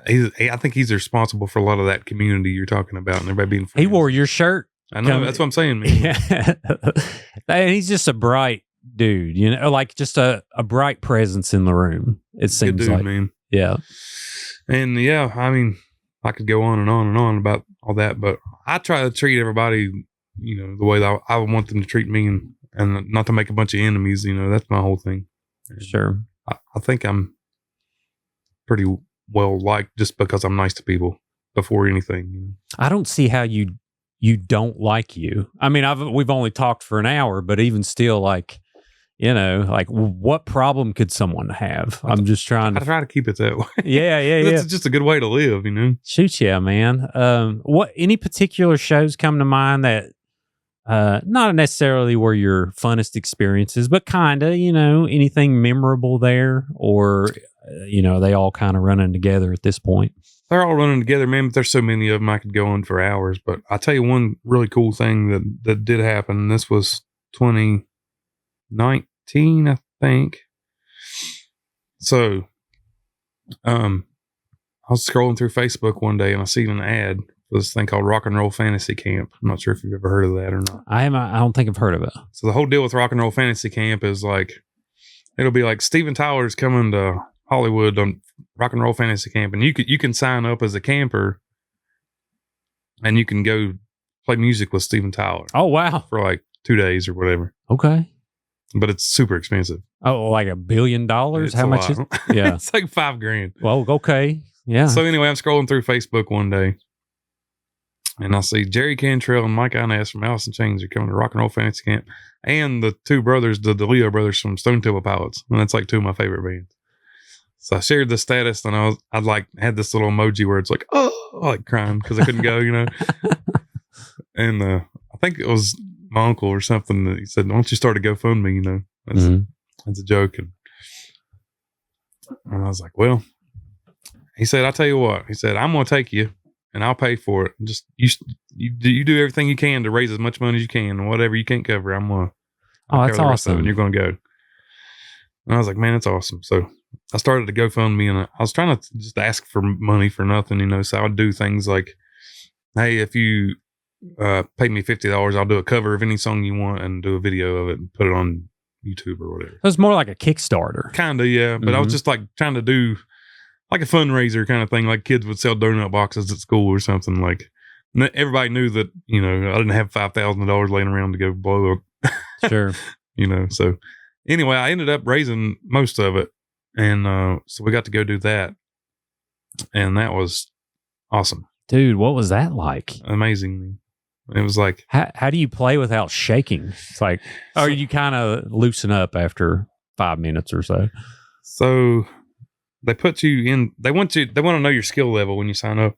I think he's responsible for a lot of that community you're talking about and everybody being friends. He wore your shirt. I know. That's what I'm saying, man. Yeah. And he's just a bright dude, like just a bright presence in the room. It seems Good dude, like, man. Yeah. And yeah, I could go on and on and on about all that, but I try to treat everybody, the way that I would want them to treat me and not to make a bunch of enemies. That's my whole thing. Sure. I think I'm pretty well liked just because I'm nice to people before anything. I don't see how you don't like you. We've only talked for an hour, but even still, like, like what problem could someone have? I'm just trying to. I try to keep it that way. Yeah. It's just a good way to live, Shoot, yeah, man. Any particular shows come to mind that, not necessarily were your funnest experiences, but kind of, anything memorable there, or are they all kind of running together at this point? They're all running together, man, but there's so many of them I could go on for hours. But I'll tell you one really cool thing that did happen. This was 2019, I think. So, I was scrolling through Facebook one day and I seen an ad for this thing called Rock and Roll Fantasy Camp. I'm not sure if you've ever heard of that or not. I don't think I've heard of it. So the whole deal with Rock and Roll Fantasy Camp is like, it'll be like Steven Tyler's coming to Hollywood on Rock and Roll Fantasy Camp, and you can sign up as a camper and you can go play music with Steven Tyler. Oh, wow. For like 2 days or whatever. Okay. But it's super expensive. Oh, like $1 billion? How much is it? Yeah. It's like $5,000. Well, okay. Yeah. So anyway, I'm scrolling through Facebook one day and I see Jerry Cantrell and Mike Inez from Alice in Chains are coming to Rock and Roll Fantasy Camp, and the two brothers, the DeLeo brothers from Stone Temple Pilots. And that's like two of my favorite bands. So I shared the status and I had this little emoji where it's like, oh, like crying because I couldn't go, And I think it was my uncle or something that he said, why don't you start a GoFundMe, That's a joke. And I was like, well, he said, I'll tell you what. He said, I'm going to take you and I'll pay for it. Just you do everything you can to raise as much money as you can, and whatever you can't cover, I'm going to. Oh, that's awesome. And you're going to go. And I was like, man, that's awesome. So I started to GoFundMe, and I was trying to just ask for money for nothing, So I would do things like, hey, if you pay me $50, I'll do a cover of any song you want and do a video of it and put it on YouTube or whatever. It was more like a Kickstarter. Kind of, yeah. But I was just like trying to do like a fundraiser kind of thing, like kids would sell donut boxes at school or something. Like everybody knew that, I didn't have $5,000 laying around to go blow up. Sure. So anyway, I ended up raising most of it. And so we got to go do that. And that was awesome. Dude, what was that like? Amazing. It was like... How do you play without shaking? It's like, or you kind of loosen up after 5 minutes or so? So, they put you in. They want to know your skill level when you sign up.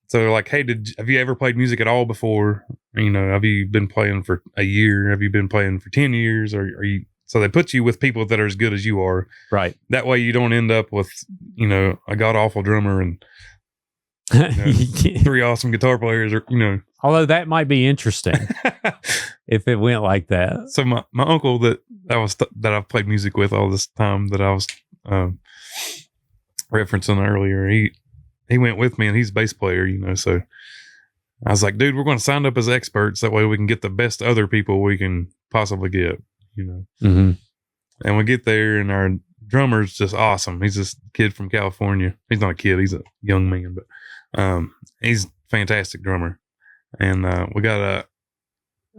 So they're like, hey, have you ever played music at all before? You know, have you been playing for a year? Have you been playing for 10 years? Or are you? So they put you with people that are as good as you are. Right. That way you don't end up with, you know, a god awful drummer and you know, 3 awesome guitar players, or, you know. Although that might be interesting if it went like that. So my uncle that I've played music with all this time that I was referencing earlier, he went with me and he's a bass player, you know. So I was like, dude, we're going to sign up as experts. That way we can get the best other people we can possibly get, you know. Mm-hmm. And we get there and our drummer's just awesome. He's this kid from California. He's not a kid, he's a young man, but he's a fantastic drummer. And we got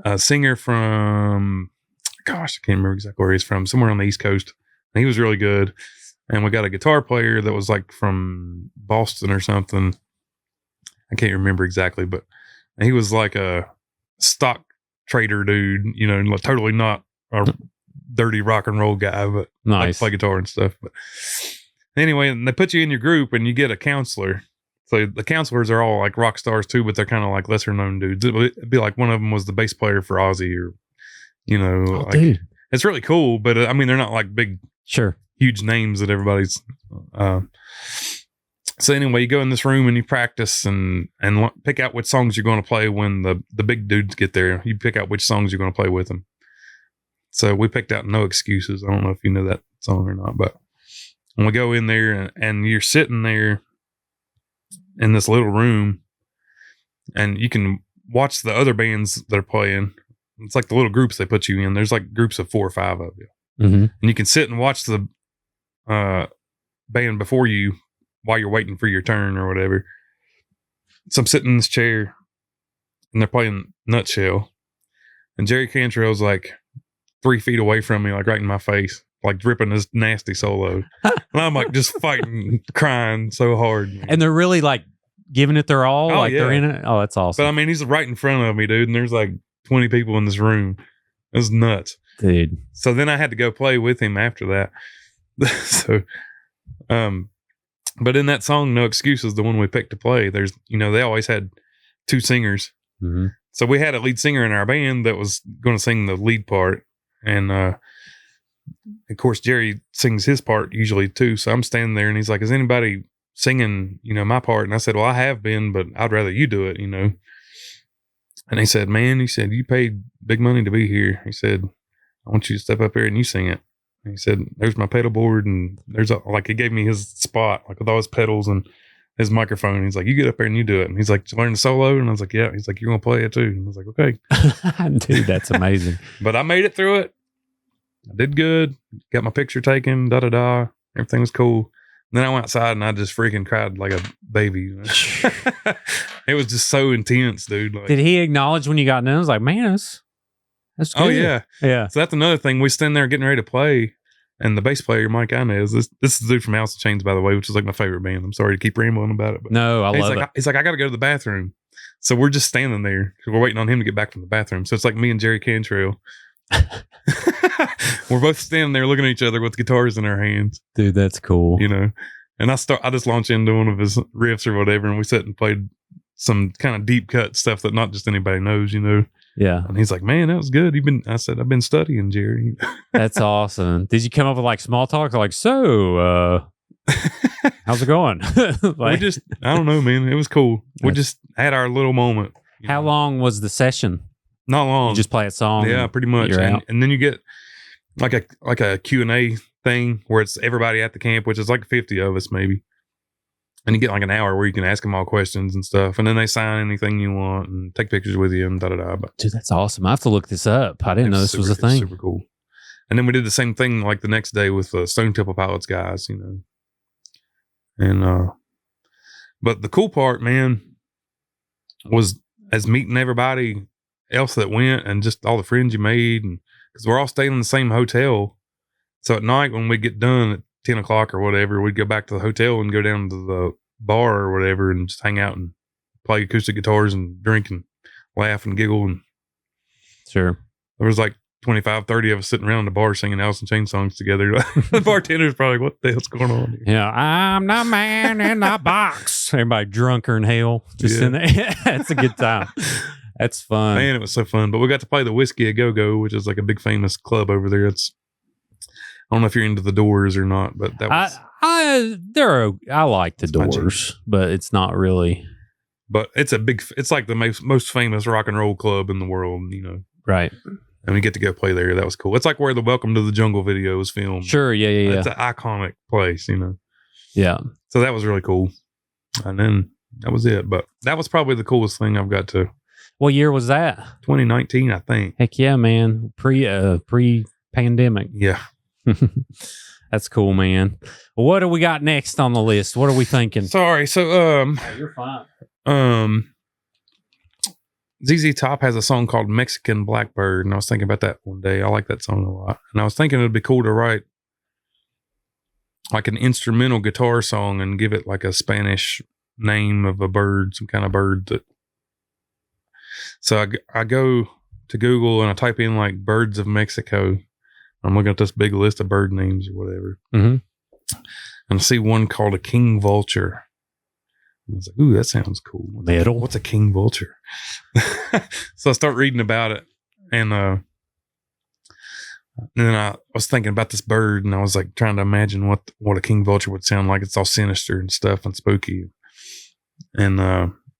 a singer from, gosh, I can't remember exactly where he's from, somewhere on the East Coast. And he was really good. And we got a guitar player that was like from Boston or something. I can't remember exactly, but he was like a stock trader dude, you know, like totally not a dirty rock and roll guy, but like play guitar and stuff. But anyway, and they put you in your group and you get a counselor. So the counselors are all like rock stars too, but they're kind of like lesser known dudes. It'd be like one of them was the bass player for Ozzy, or, you know, like, dude. It's really cool, but I mean, they're not like big, huge names that everybody's. So anyway, you go in this room and you practice and pick out which songs you're going to play when the big dudes get there. You pick out which songs you're going to play with them. So we picked out No Excuses. I don't know if you know that song or not, but when we go in there and you're sitting there in this little room and you can watch the other bands that are playing. It's like the little groups they put you in. There's like groups of 4 or 5 of you. Mm-hmm. And you can sit and watch the band before you while you're waiting for your turn or whatever. So I'm sitting in this chair and they're playing Nutshell. And Jerry Cantrell's like 3 feet away from me, like right in my face, like dripping this nasty solo. And I'm like just fighting, crying so hard. And they're really like giving it their all. They're in it. Oh, that's awesome. But I mean, he's right in front of me, dude. And there's like 20 people in this room. It was nuts. Dude. So then I had to go play with him after that. So, but in that song, No Excuses, the one we picked to play, there's, you know, they always had 2 singers. Mm-hmm. So we had a lead singer in our band that was going to sing the lead part. And, of course, Jerry sings his part usually too. So I'm standing there and he's like, is anybody singing, you know, my part? And I said, well, I have been, but I'd rather you do it, you know. And he said, man, he said, you paid big money to be here. He said, I want you to step up here and you sing it. And he said, there's my pedal board. And there's like, he gave me his spot, like with all his pedals and his microphone. He's like, you get up there and you do it. And he's like, did you learn the solo? And I was like, yeah. He's like, you're going to play it too. And I was like, okay. Dude, that's amazing. But I made it through it. I did good. Got my picture taken, Everything was cool. And then I went outside and I just freaking cried like a baby. You know? It was just so intense, dude. Like, did he acknowledge when you got done? I was like, man, that's good. Oh, yeah. Yeah. So that's another thing. We stand there getting ready to play. And the bass player, Mike Inez, this is the dude from House of Chains, by the way, which is like my favorite band. I'm sorry to keep rambling about it. But no, I love it. He's like, I got to go to the bathroom. So we're just standing there. We're waiting on him to get back from the bathroom. So it's like me and Jerry Cantrell. We're both standing there looking at each other with guitars in our hands. Dude, that's cool. You know, and I just launch into one of his riffs or whatever, and we sat and played some kind of deep cut stuff that not just anybody knows, you know. Yeah. And he's like, man, that was good. I said, I've been studying, Jerry. That's awesome. Did you come up with like small talk? Like, so, how's it going? Like, I don't know, man. It was cool. We just had our little moment. How long was the session? Not long. You just play a song. Yeah, pretty much. And then you get like a Q&A thing where it's everybody at the camp, which is like 50 of us maybe. And you get like an hour where you can ask them all questions and stuff. And then they sign anything you want and take pictures with you and da-da-da. But dude, that's awesome. I have to look this up. I didn't know this was a thing. Super cool. And then we did the same thing like the next day with the Stone Temple Pilots guys, you know. And, but the cool part, man, was as meeting everybody else that went and just all the friends you made. And because we're all staying in the same hotel. So at night when we get done at 10 o'clock or whatever, we'd go back to the hotel and go down to the bar or whatever and just hang out and play acoustic guitars and drink and laugh and giggle. And sure, there was like 25, 30 of us sitting around the bar singing Alice in Chains songs together. The bartender's probably, what the hell's going on here? Yeah, I'm the man in the box. Everybody drunker in hell. Just in there. That's a good time. That's fun. Man, it was so fun. But we got to play the Whiskey A Go-Go, which is like a big famous club over there. It's, I don't know if you're into the Doors or not, but that was... I like the Doors, but it's not really... But it's like the most famous rock and roll club in the world, you know. Right. And we get to go play there. That was cool. It's like where the Welcome to the Jungle video was filmed. Sure, yeah. It's an iconic place, you know. Yeah. So that was really cool. And then that was it. But that was probably the coolest thing I've got to. What year was that? 2019, I think. Heck yeah, man. Pre-pandemic. Yeah. That's cool, man. Well, what do we got next on the list? What are we thinking? Sorry. So, you're fine. ZZ Top has a song called Mexican Blackbird, and I was thinking about that one day. I like that song a lot. And I was thinking it'd be cool to write like an instrumental guitar song and give it like a Spanish name of a bird, some kind of bird that. So I go to Google and I type in like birds of Mexico. I'm looking at this big list of bird names or whatever. Mm-hmm. And I see one called a king vulture. And I was like, ooh, that sounds cool. Metal. What's a king vulture? So I start reading about it. And then I was thinking about this bird and I was like trying to imagine what a king vulture would sound like. It's all sinister and stuff and spooky. And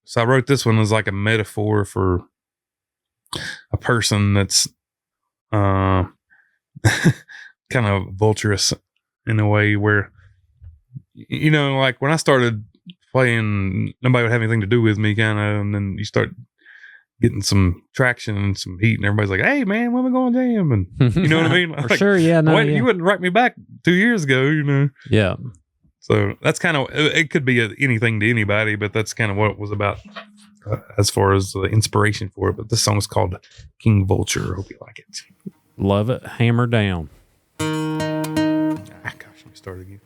so I wrote this one as like a metaphor for a person that's kind of vulturous in a way where, you know, like when I started playing, nobody would have anything to do with me, kind of, and then you start getting some traction and some heat, and everybody's like, "Hey, man, when we going to jam?" And you know what I mean? For like, sure, yeah. No, wait, yeah. you wouldn't write me back 2 years ago, you know? Yeah. So that's kind of, it could be anything to anybody, but that's kind of what it was about as far as the inspiration for it. But this song is called King Vulture. Hope you like it. Love it. Hammer down. Gosh, let me start again.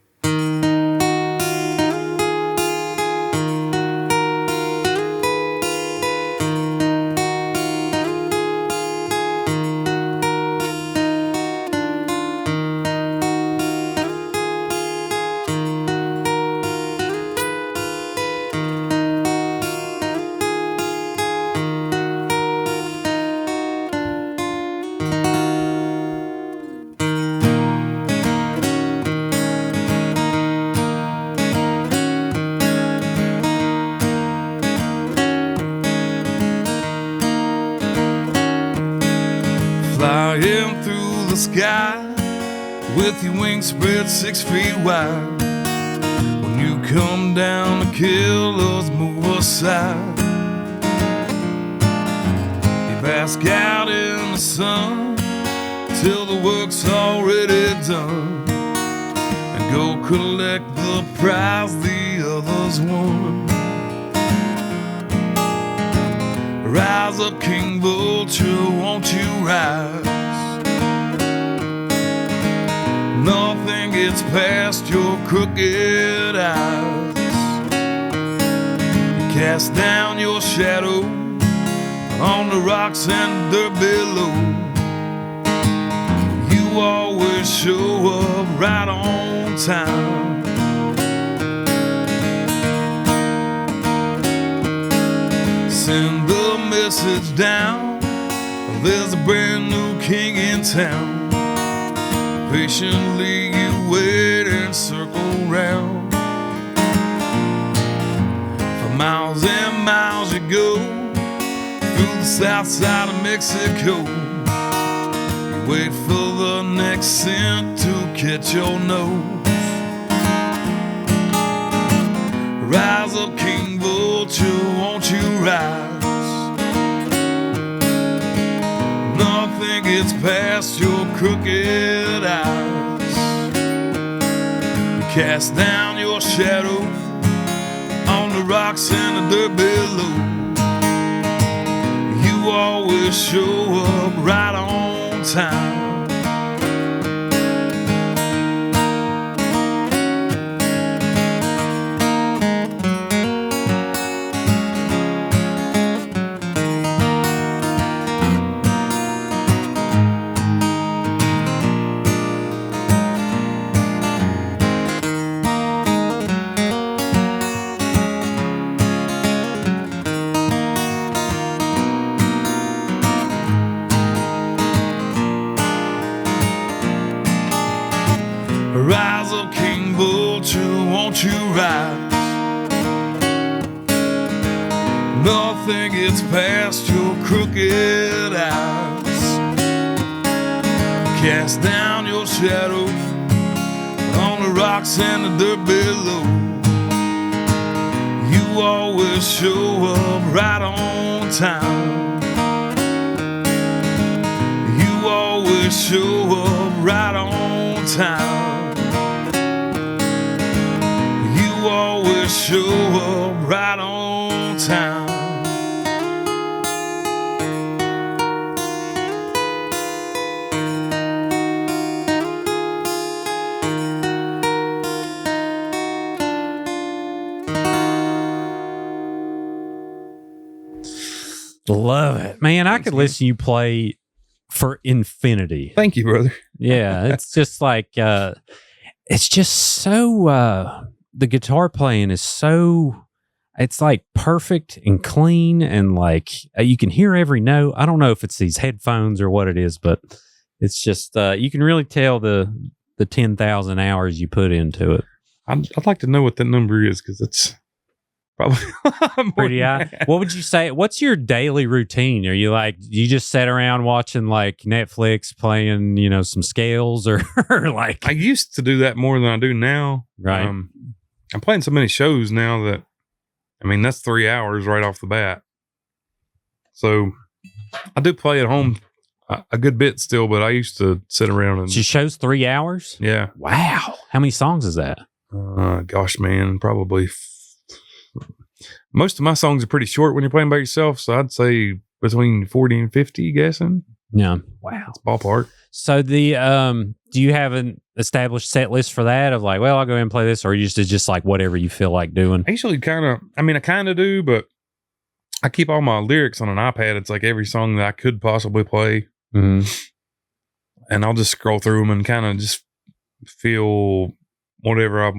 Flying through the sky with your wings spread 6 feet wide. When you come down to kill us, move aside. You bask out in the sun till the work's already done, and go collect the prize the others won. Rise up, King Vulture, won't you rise? Nothing gets past your crooked eyes. You cast down your shadow on the rocks and dirt below. You always show up right on time. Send the message down, there's a brand new king in town. Patiently you wait and circle round. For miles and miles you go through the south side of Mexico. You wait for the next scent to catch your nose. Rise up, King Vulture, won't you rise? Nothing gets past your crooked eyes. You cast down your shadow on the rocks and the dirt below. You always show up right on time. Rise up, King Vulture, won't you rise? Nothing gets past your crooked eyes. Cast down your shadow on the rocks and the dirt below. You always show up right on time. You always show up right on time. You always show up right on time. Love it, man. I could listen to you play for infinity. Thank you, brother. Yeah, it's just like it's just so the guitar playing is so, it's like perfect and clean, and like you can hear every note. I don't know if it's these headphones or what it is, but it's just you can really tell the 10,000 hours you put into it. I'd like to know what that number is, because it's probably pretty high. What would you say? What's your daily routine? Are you like, you just sit around watching like Netflix, playing, you know, some scales, or like? I used to do that more than I do now. Right. I'm playing so many shows now that, I mean, that's 3 hours right off the bat. So I do play at home a good bit still, but I used to sit around and. She shows 3 hours? Yeah. Wow. How many songs is that? Gosh, man, probably. Most of my songs are pretty short when you're playing by yourself, so I'd say between 40 and 50, guessing. Yeah. Wow. It's ballpark. So the do you have an established set list for that, of like, well, I'll go ahead and play this, or you just like whatever you feel like doing? I usually I kind of do, but I keep all my lyrics on an iPad. It's like every song that I could possibly play. Mm-hmm. And I'll just scroll through them and kind of just feel whatever I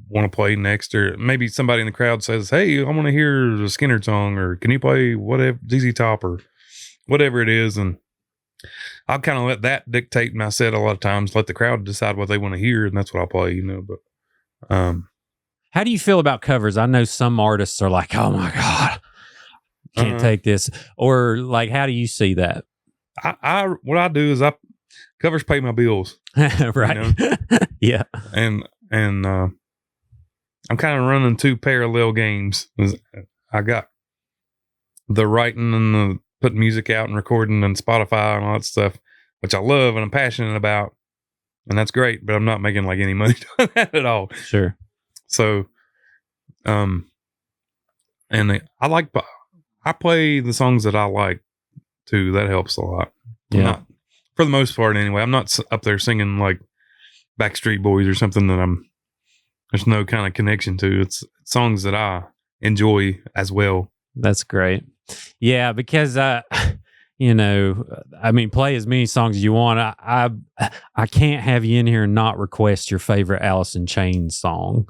want to play next. Or maybe somebody in the crowd says, hey, I want to hear a Skinner song, or can you play whatever, ZZ Top, or whatever it is. And I'll kind of let that dictate my set a lot of times, let the crowd decide what they want to hear, and that's what I'll play, you know. But how do you feel about covers? I know some artists are like, oh my God, can't take this. Or like, how do you see that? What I do is covers pay my bills. Right. You know? Yeah. And I'm kind of running two parallel games. I got the writing and the putting music out and recording and Spotify and all that stuff, which I love and I'm passionate about, and that's great, but I'm not making like any money doing that at all. Sure. So, and I play the songs that I like too. That helps a lot. Yeah. For the most part anyway. I'm not up there singing like Backstreet Boys or something that there's no kind of connection to. It's songs that I enjoy as well. That's great. Yeah, because you know, I mean, play as many songs as you want. I can't have you in here and not request your favorite Alice in Chains song.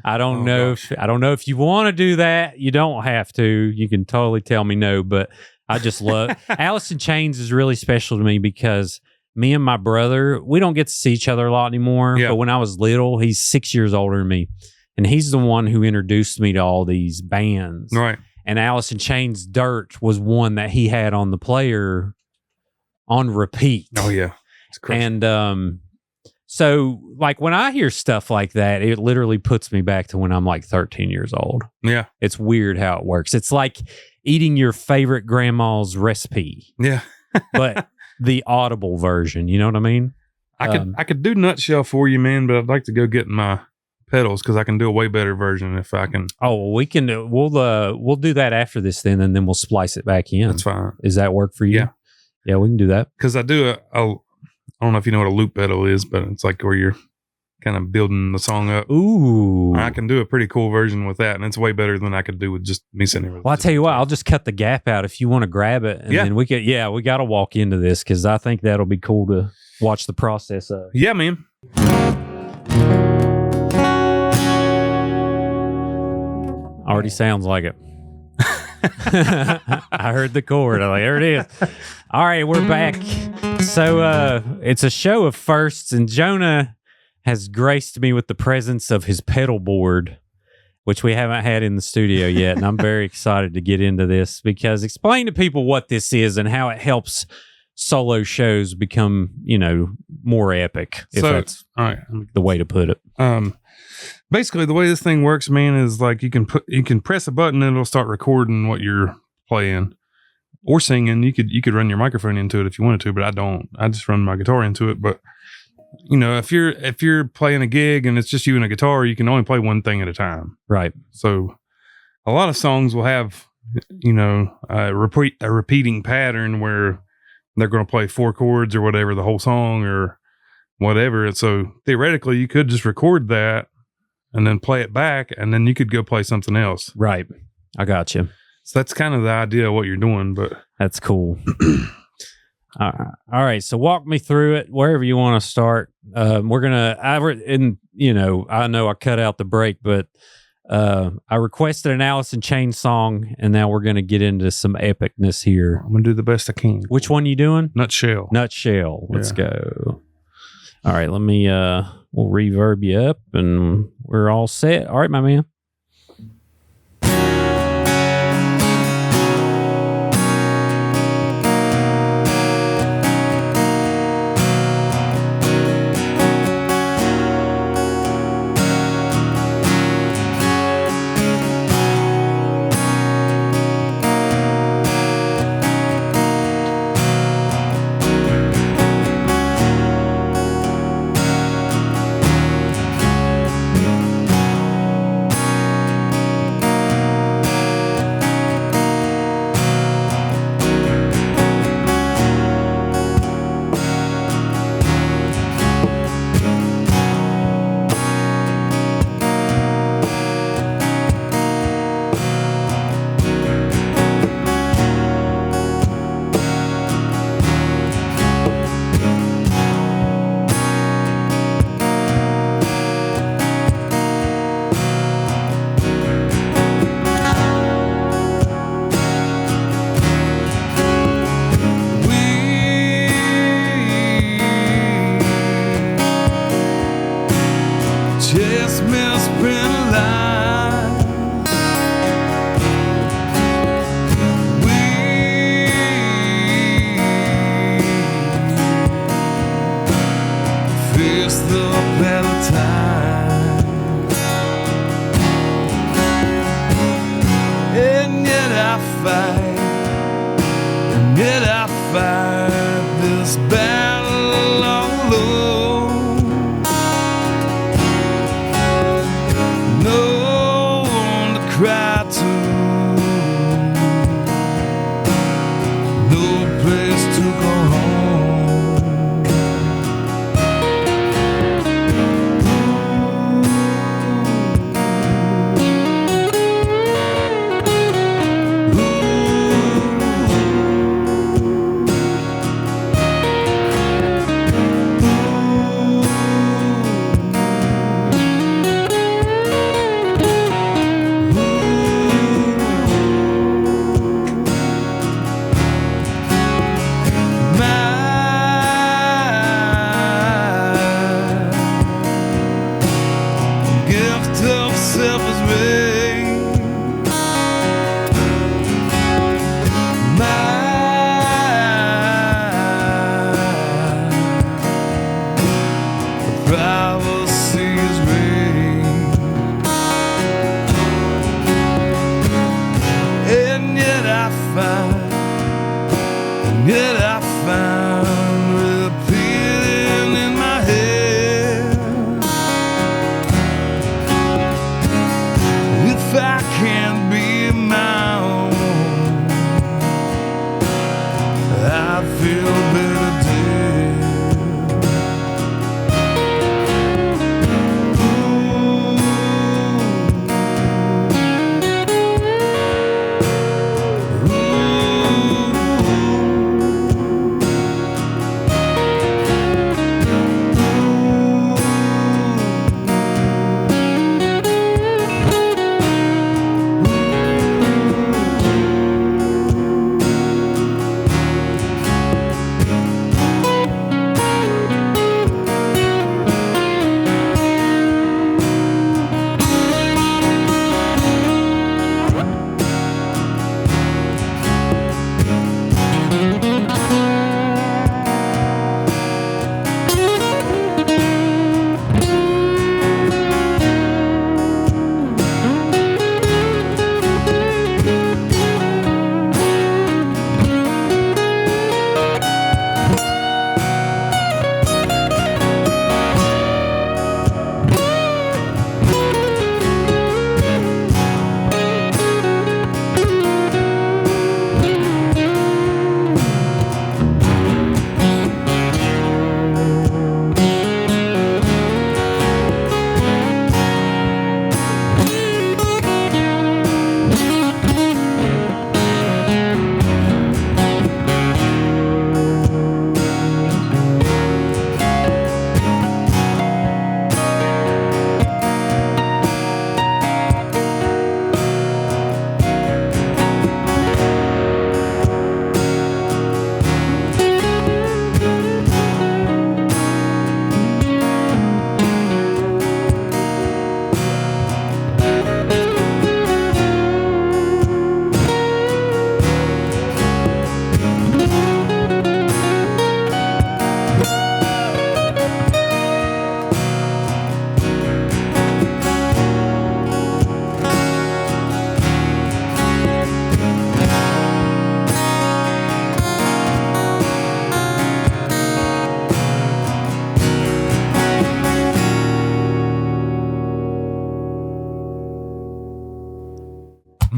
I don't know if you want to do that. You don't have to. You can totally tell me no, but I just love Alice in Chains is really special to me because me and my brother, we don't get to see each other a lot anymore. Yeah. But when I was little, he's 6 years older than me, and he's the one who introduced me to all these bands. Right. And Alice in Chains Dirt was one that he had on the player on repeat. Oh yeah. It's crazy. And so like when I hear stuff like that, it literally puts me back to when I'm like 13 years old. Yeah. It's weird how it works. It's like eating your favorite grandma's recipe. Yeah. But the audible version, you know what I mean? I could do Nutshell for you, man, but I'd like to go get my pedals because I can do a way better version if I can. Oh, well, we can. We'll do that after this then, and then we'll splice it back in. That's fine. Does that work for you? Yeah. Yeah, we can do that. Because I do I don't know if you know what a loop pedal is, but it's like where you're kind of building the song up. Ooh. I can do a pretty cool version with that, and it's way better than I could do with just me sitting here. Well, I'll tell you what, I'll just cut the gap out if you want to grab it. And then we got to walk into this because I think that'll be cool to watch the process of. Yeah, man. Already sounds like it. I heard the chord. I'm like, there it is. All right, we're back. So it's a show of firsts, and Jonah has graced me with the presence of his pedal board, which we haven't had in the studio yet. And I'm very excited to get into this because explain to people what this is and how it helps solo shows become, more epic, if that's all right, the way to put it. Basically the way this thing works, man, is like you can press a button and it'll start recording what you're playing or singing. You could run your microphone into it if you wanted to, but I don't. I just run my guitar into it. But if you're playing a gig and it's just you and a guitar, you can only play one thing at a time. Right. So a lot of songs will have, a repeating pattern where they're going to play 4 chords or whatever the whole song or whatever. And so theoretically you could just record that and then play it back and then you could go play something else. Right. I got you. So that's kind of the idea of what you're doing, but that's cool. All right. So walk me through it wherever you want to start. I know I cut out the break, but I requested an Alice in Chains song, and now we're going to get into some epicness here. I'm going to do the best I can. Which one you doing? Nutshell. Let's go. All right. Let me, we'll reverb you up and we're all set. All right, my man.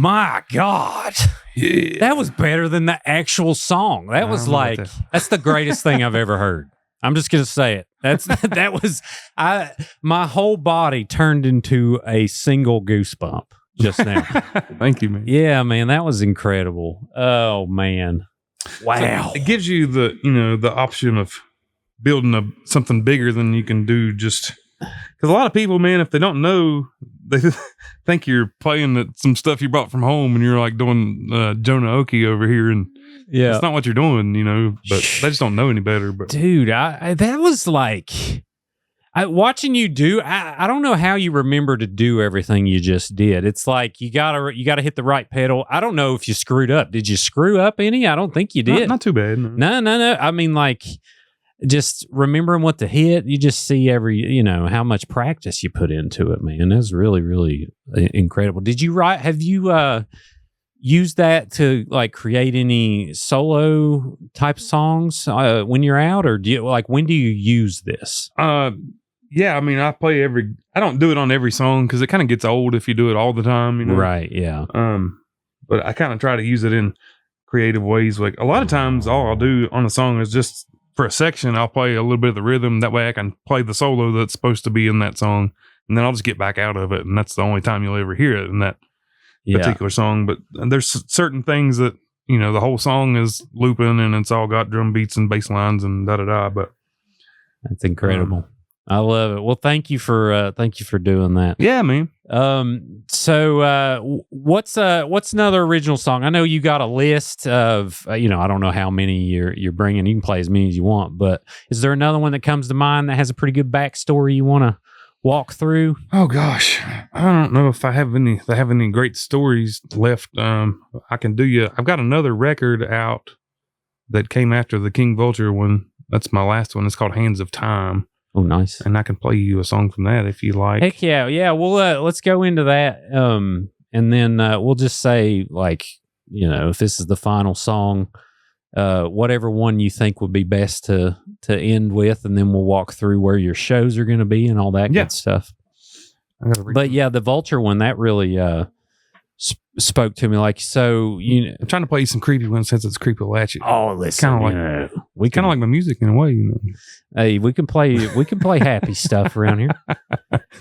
My God. Yeah. That was better than the actual song. That was like, that's the greatest thing I've ever heard. I'm just going to say it. My whole body turned into a single goosebump just now. Thank you, man. Yeah, man, that was incredible. Oh, man. Wow. So it gives you the option of building something bigger than you can do just because a lot of people, man, if they don't know, they think you're playing some stuff you brought from home and you're like doing Jonah Oki over here, and it's not what you're doing, but they just don't know any better. But dude, that was like watching you do. I don't know how you remember to do everything you just did. It's like you gotta hit the right pedal. I don't know if you screwed up. Did you screw up any? I don't think you did. Not too bad. No. I mean, like, just remembering what to hit, you just see how much practice you put into it, man. That's really, really incredible. Have you used that to like create any solo type songs when you're out, or when do you use this? Yeah, I mean, I don't do it on every song because it kind of gets old if you do it all the time, Right, yeah. But I kind of try to use it in creative ways. Like a lot of times all I'll do on a song is just for a section, I'll play a little bit of the rhythm. That way I can play the solo that's supposed to be in that song. And then I'll just get back out of it. And that's the only time you'll ever hear it in that particular song. But there's certain things that, the whole song is looping and it's all got drum beats and bass lines and da-da-da. But that's incredible. I love it. Well, thank you for doing that. Yeah, man. So what's another original song? I know you got a list of, I don't know how many you're bringing. You can play as many as you want, but is there another one that comes to mind that has a pretty good backstory you want to walk through? Oh gosh, I don't know if I have any great stories left. I can do you. I've got another record out that came after the King Vulture one. That's my last one. It's called Hands of Time. Oh, nice. And I can play you a song from that if you like. Heck yeah. Yeah. Well, let's go into that. And then we'll just say, like, if this is the final song, whatever one you think would be best to end with, and then we'll walk through where your shows are going to be and all that good stuff. But yeah, the Vulture one, that really spoke to me. Like, so I'm trying to play you some creepy ones since it's Creepalachia. Oh, listen, we kind of like my music in a way, Hey, we can play happy stuff around here.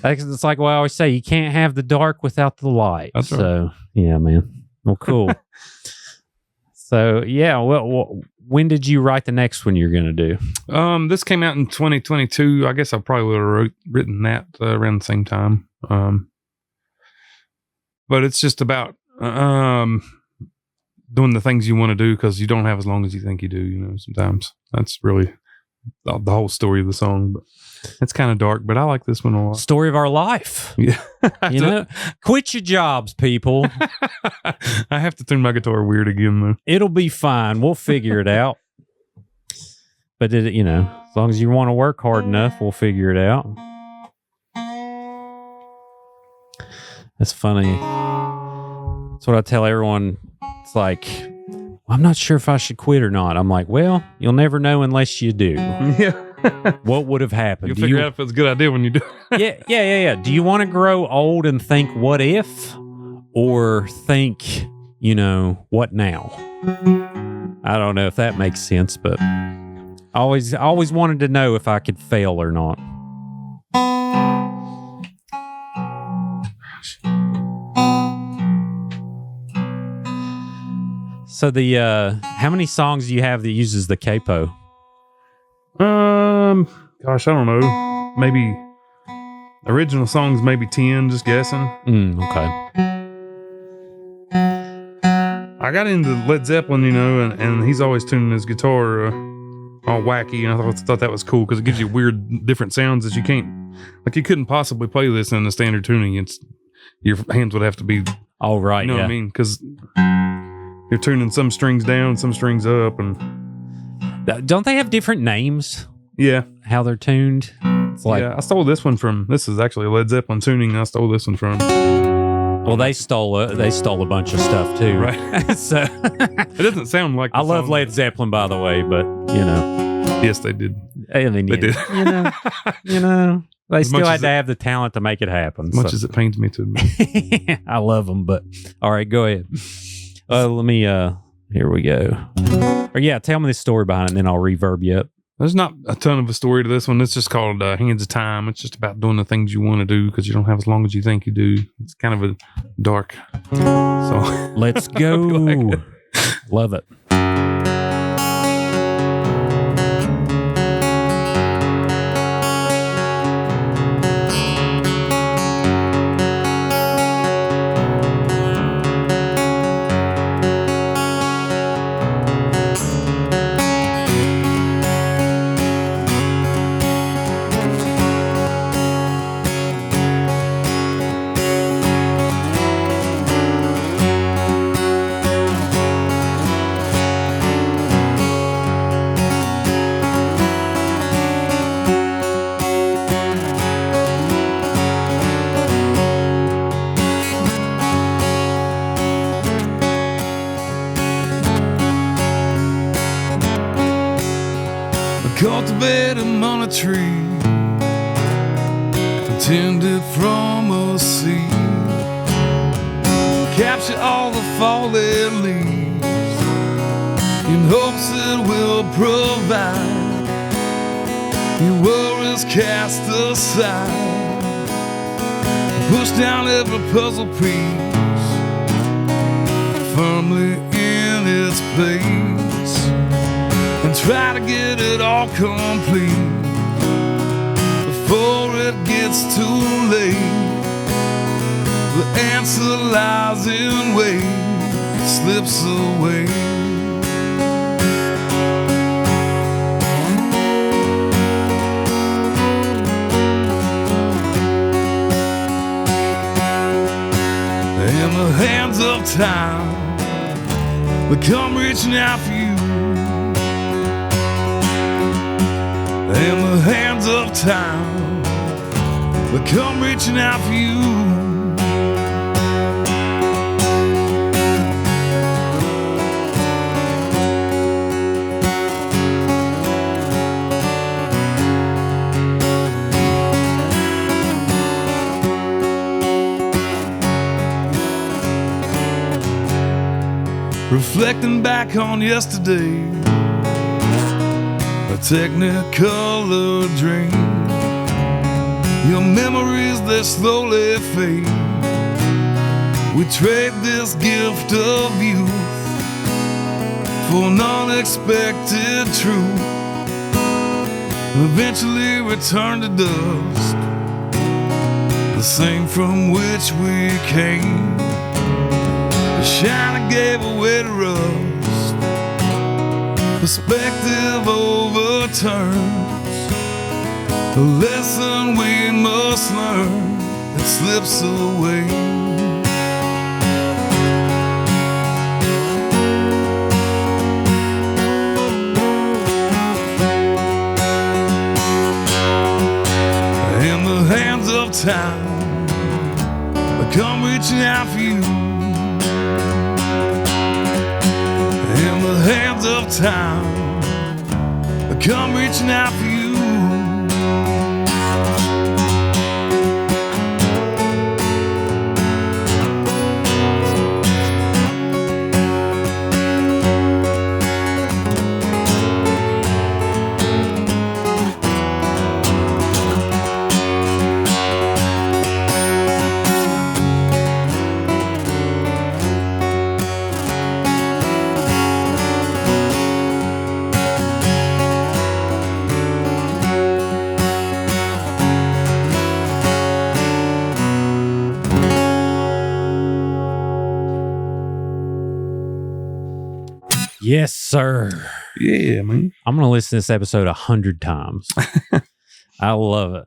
It's like what I always say, you can't have the dark without the light. That's right. So yeah, man. Well, cool. So yeah, well, when did you write the next one you're gonna do? This came out in 2022. I guess I probably would have written that around the same time. But it's just about doing the things you want to do because you don't have as long as you think you do. Sometimes that's really the whole story of the song. But it's kind of dark, but I like this one a lot. Story of our life. Yeah. Quit your jobs, people. I have to turn my guitar weird again, though. It'll be fine. We'll figure it out. But as long as you want to work hard enough, we'll figure it out. That's funny. That's what I tell everyone. It's like, I'm not sure if I should quit or not. I'm like, well, you'll never know unless you do. Yeah. What would have happened? You'll figure out if it's a good idea when you do it. Yeah. Do you want to grow old and think, what if? Or think, what now? I don't know if that makes sense, but I always wanted to know if I could fail or not. So how many songs do you have that uses the capo? Gosh, I don't know. Maybe original songs, maybe 10, just guessing. Okay. I got into Led Zeppelin, and he's always tuning his guitar all wacky, and I thought that was cool because it gives you weird, different sounds that you can't, like you couldn't possibly play this in the standard tuning. Your hands would have to be, all right, you know what I mean? Because you're tuning some strings down, some strings up, and don't they have different names? Yeah, how they're tuned. It's like, I stole this one from. This is actually a Led Zeppelin tuning. I stole this one from. Well, they stole a bunch of stuff too, right? So it doesn't sound like. I love Led Zeppelin, by the way, but yes, they did. They did. They As much still had as to it- have the talent to make it happen. As much as it pains me to admit. I love them, but all right, go ahead. Let me. Here we go. Or yeah, tell me the story behind it, and then I'll reverb you up. There's not a ton of a story to this one. It's just called Hands of Time. It's just about doing the things you want to do because you don't have as long as you think you do. It's kind of a dark. So Let's go. Like Love it. Cultivate a money tree, intended from a seed. Capture all the fallen leaves in hopes it will provide. Your worries cast aside, push down every puzzle piece firmly in its place, and try to get it all complete before it gets too late. The answer lies in wait, it slips away. In the hands of time, they come reaching out for you. In the hands of time, they come reaching out for you. Reflecting back on yesterday, a technicolor dream. Your memories, they slowly fade. We trade this gift of youth for an unexpected truth, and eventually return to dust, the same from which we came. The shine gave away to rust, perspective overturns, the lesson we must learn, it slips away. In the hands of time, I come reaching out for you. In the hands of time, I come reaching out for you. Yes, sir. Yeah, man. I'm going to listen to this episode 100 times. I love it.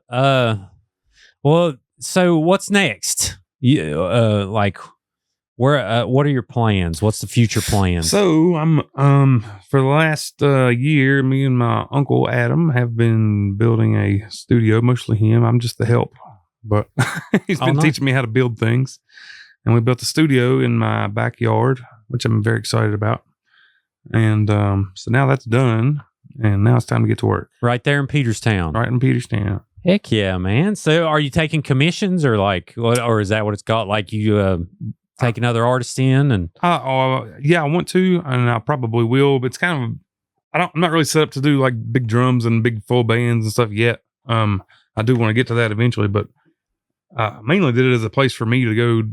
Well, so what's next? You, where? What are your plans? What's the future plans? So I'm for the last year, me and my uncle Adam have been building a studio. Mostly him. I'm just the help, but he's been nice. teaching me how to build things. And we built a studio in my backyard, which I'm very excited about. And so now that's done, and now it's time to get to work. Right there in Peterstown. Right in Peterstown. Heck yeah, man. So are you taking commissions or like what, or is that what it's got? Like you taking other artists in and Yeah, I want to, and I probably will, but it's kind of I'm not really set up to do like big drums and big full bands and stuff yet. I do want to get to that eventually, but I mainly did it as a place for me to go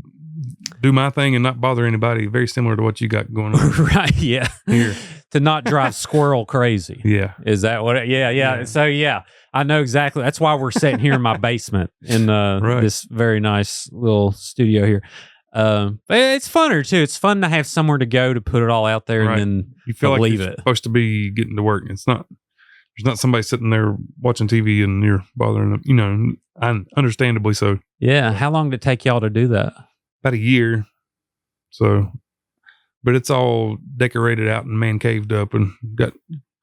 do my thing and not bother anybody. Very similar to what you got going on. right, yeah. Here. To not drive squirrel crazy. Yeah. Is that what yeah. So yeah, I know exactly. That's why we're sitting here in my basement in this very nice little studio here. But it's funner too. It's fun to have somewhere to go to put it all out there and then you feel like leave you're it. Supposed to be getting to work. It's not. There's not somebody sitting there watching TV and you're bothering them. You know, understandably so. Yeah. How long did it take y'all to do that? About a year. So, but it's all decorated out and man caved up and got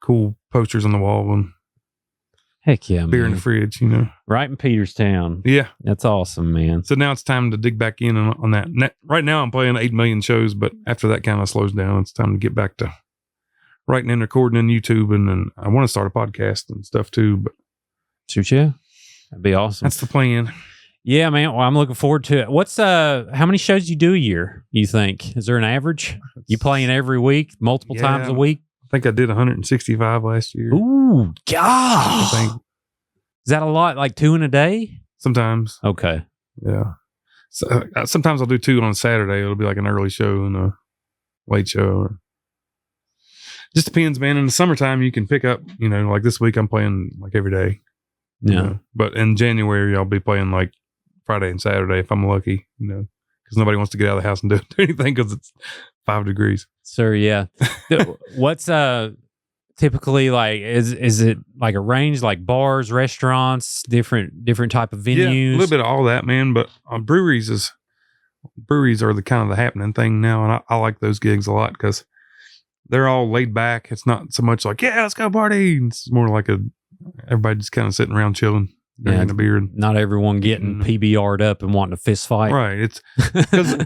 cool posters on the wall and heck yeah, beer man. in the fridge. You know, Right in Peterstown. yeah. That's awesome, man. So now it's time to dig back in on that. Right now I'm playing 8 million shows, but after that kind of slows down, it's time to get back to writing and recording and YouTube. And I want to start a podcast and stuff too, but Shoot you. That'd be awesome. that's the plan. Yeah, man. Well, I'm looking forward to it. What's how many shows do you do a year, you think? Is there an average? You playing every week, multiple times a week? I think I did 165 last year. Ooh, I gosh. think Is that a lot? Like 2 in a day? sometimes. Okay. Yeah. So, sometimes I'll do 2 on a Saturday. It'll be like an early show and a late show. Or just depends, man. In the summertime, you can pick up, you know, like this week I'm playing like every day. Yeah. You know? But in January, I'll be playing like Friday and Saturday if I'm lucky, you know, because nobody wants to get out of the house and do anything because it's 5 degrees. Sir, yeah. What's typically like? Is it like a range, like bars, restaurants, different type of venues? Yeah, a little bit of all that, man. But breweries are the kind of the happening thing now, and I like those gigs a lot because they're all laid back. It's not so much like, yeah, let's go party. It's more like everybody just kind of sitting around chilling, drinking a beer. And, not everyone getting PBR'd up and wanting to fist fight. right. It's because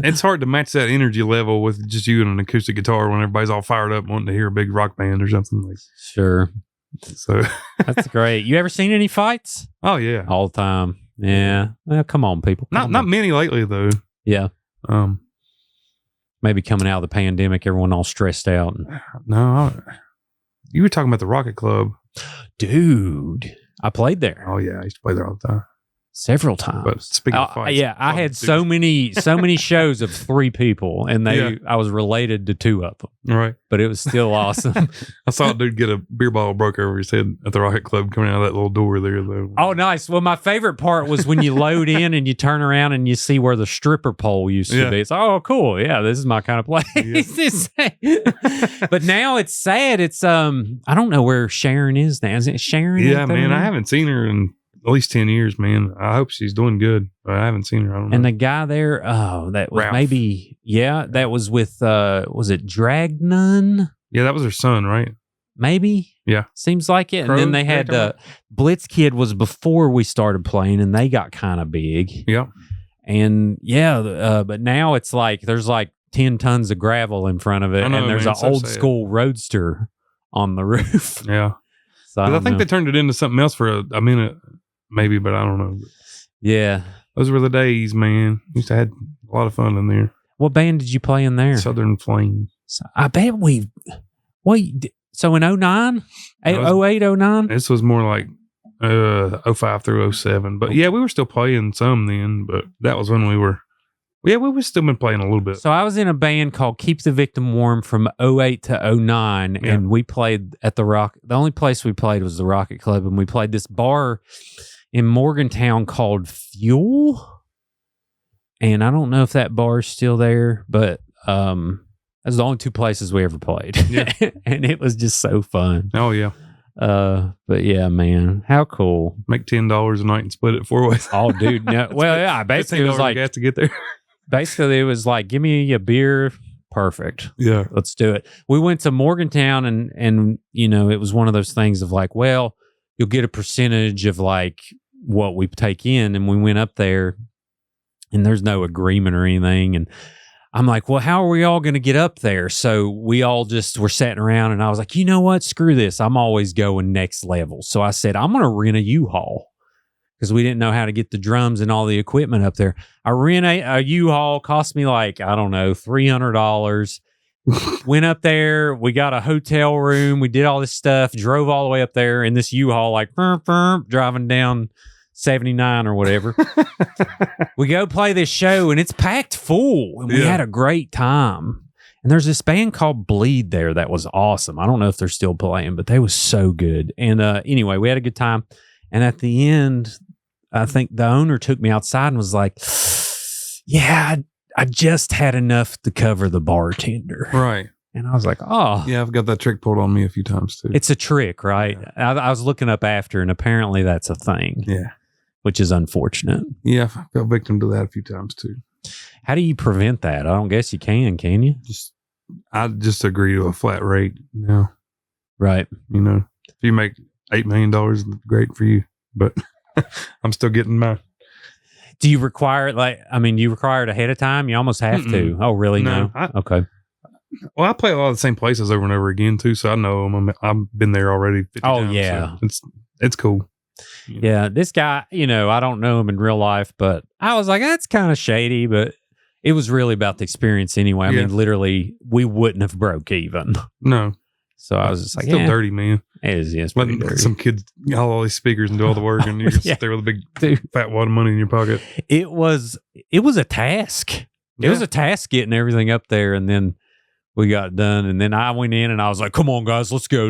it's hard to match that energy level with just you and an acoustic guitar when everybody's all fired up wanting to hear a big rock band or something like. Sure. So That's great. You ever seen any fights? oh yeah, All the time. Yeah. Well, come on, people. not many lately though. Yeah. Um, Maybe coming out of the pandemic, everyone all stressed out. no, you were talking about the Rocket Club. Dude, I played there Oh yeah, I used to play there all the time. several times. But speaking of fights, yeah, I had so many shows of 3 people, and I was related to 2 of them, right. but it was still awesome. I saw a dude get a beer bottle broke over his head at the Rocket Club coming out of that little door there, though. Oh, nice. Well, my favorite part was when you load in and you turn around and you see where the stripper pole used to be. It's oh, cool. Yeah, this is my kind of place. But now it's sad. It's I don't know where Sharon is now. Is it Sharon? Yeah, man, I haven't seen her in at least 10 years, man. I hope she's doing good, but I haven't seen her. I don't know. And the guy there, that was Ralph. that was with, was it Dragnun? Yeah, that was her son, right? Maybe. Yeah. Seems like it. Crow, And then they had Blitz Kid was before we started playing, and they got kind of big. Yeah. And but now it's like there's like 10 tons of gravel in front of it, I know, and there's man, an so old sad. school roadster on the roof. Yeah. So I think they turned it into something else for a minute, maybe, but I don't know. yeah. Those were the days, man. Used to have a lot of fun in there. What band did you play in there? Southern Flame. So I bet so in 09? 08, 09? This was more like 05 through 07. But yeah, we were still playing some then, but that was when we were still been playing a little bit. So I was in a band called Keep the Victim Warm from 08 to 09, and we played at the Rock. The only place we played was the Rocket Club, and we played this bar in Morgantown called Fuel. And I don't know if that bar is still there, but that's the only 2 places we ever played. Yeah. And it was just so fun. Oh yeah. But yeah, man, how cool. Make $10 a night and split it 4 ways. Oh, dude. No, well, yeah, basically it was like, gas to get there. basically it was like, give me a beer. Perfect. Yeah. Let's do it. We went to Morgantown and you know, it was one of those things of like, well, you'll get a percentage of like what we take in. And we went up there and there's no agreement or anything. And I'm like, well, how are we all going to get up there? So we all just were sitting around and I was like, you know what? Screw this. I'm always going next level. So I said, I'm going to rent a U-Haul. because we didn't know how to get the drums and all the equipment up there. I rent a U-Haul, cost me like, I don't know, $300. Went up there, we got a hotel room, we did all this stuff, drove all the way up there in this U-Haul, like driving down 79 or whatever. We go play this show and it's packed full, and we had a great time. And there's this band called Bleed there that was awesome. I don't know if they're still playing, but they was so good. And anyway, we had a good time. And at the end, I think the owner took me outside and was like, yeah, I just had enough to cover the bartender. Right. And I was like, oh. Yeah, I've got that trick pulled on me a few times too. It's a trick, right? Yeah. I was looking up after, and apparently that's a thing. Yeah. Which is unfortunate. Yeah, I fell victim to that a few times too. How do you prevent that? I don't guess you can you? I just agree to a flat rate. No. Right. You know, if you make $8 million, great for you. But I'm still getting mine. Do you require it do you require it ahead of time? You almost have to. Oh, really? No. Okay. Well, I play a lot of the same places over and over again too, so I know them. I've been there already 50 times. Oh, yeah. So it's cool. Yeah, this guy, I don't know him in real life, but I was like, that's kind of shady, but it was really about the experience anyway. I mean, literally, we wouldn't have broke even. No. So I was just like, still dirty, man. It is, yes. Pretty dirty. Some kids got all these speakers and do all the work, and you just sit there with a big fat wad of money in your pocket. It was a task. It was a task getting everything up there, and then we got done, and then I went in and I was like, come on, guys, let's go.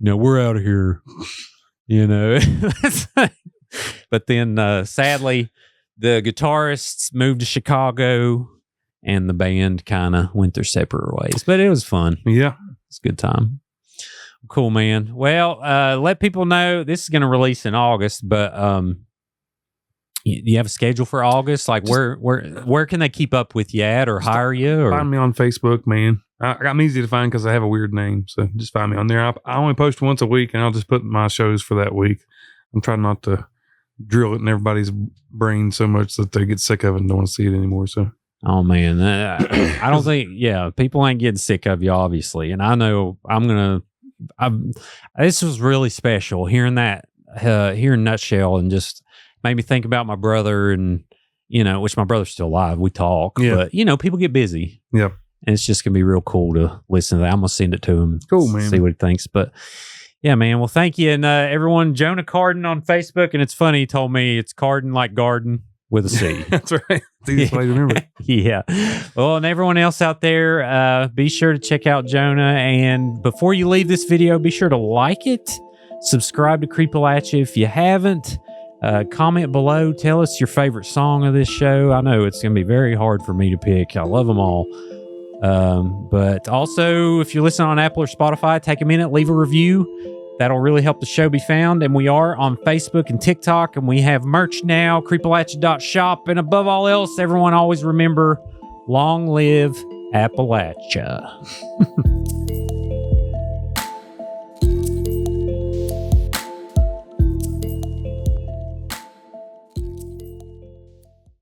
We're out of here. But then sadly, the guitarists moved to Chicago, and the band kind of went their separate ways. But it was fun. Yeah. It's a good time. Cool, man. Well, let people know this is going to release in August, but you have a schedule for August? Like where can they keep up with you at or hire you? Or find me on Facebook, man. I'm easy to find because I have a weird name. So just find me on there. I only post once a week, and I'll just put my shows for that week. I'm trying not to drill it in everybody's brain so much that they get sick of it and don't want to see it anymore. So. Oh man, I don't think. Yeah, people ain't getting sick of you, obviously, and I know this was really special hearing that here in Nutshell, and just made me think about my brother, and which my brother's still alive. We talk, but people get busy. Yep, and it's just gonna be real cool to listen to that. I'm gonna send it to him. Cool, man. See what he thinks, but. Yeah, man. Well, thank you. And everyone, Jonah Carden on Facebook. And it's funny, he told me it's Carden like garden with a C. That's right. It's the easiest way to remember. Yeah. Well, and everyone else out there, be sure to check out Jonah. And before you leave this video, be sure to like it. Subscribe to Creepalachia if you haven't. Comment below. Tell us your favorite song of this show. I know it's going to be very hard for me to pick. I love them all. But also, if you're listening on Apple or Spotify, take a minute, leave a review. That'll really help the show be found. And we are on Facebook and TikTok, and we have merch now, creepalachia.shop. And above all else, everyone always remember, long live Appalachia.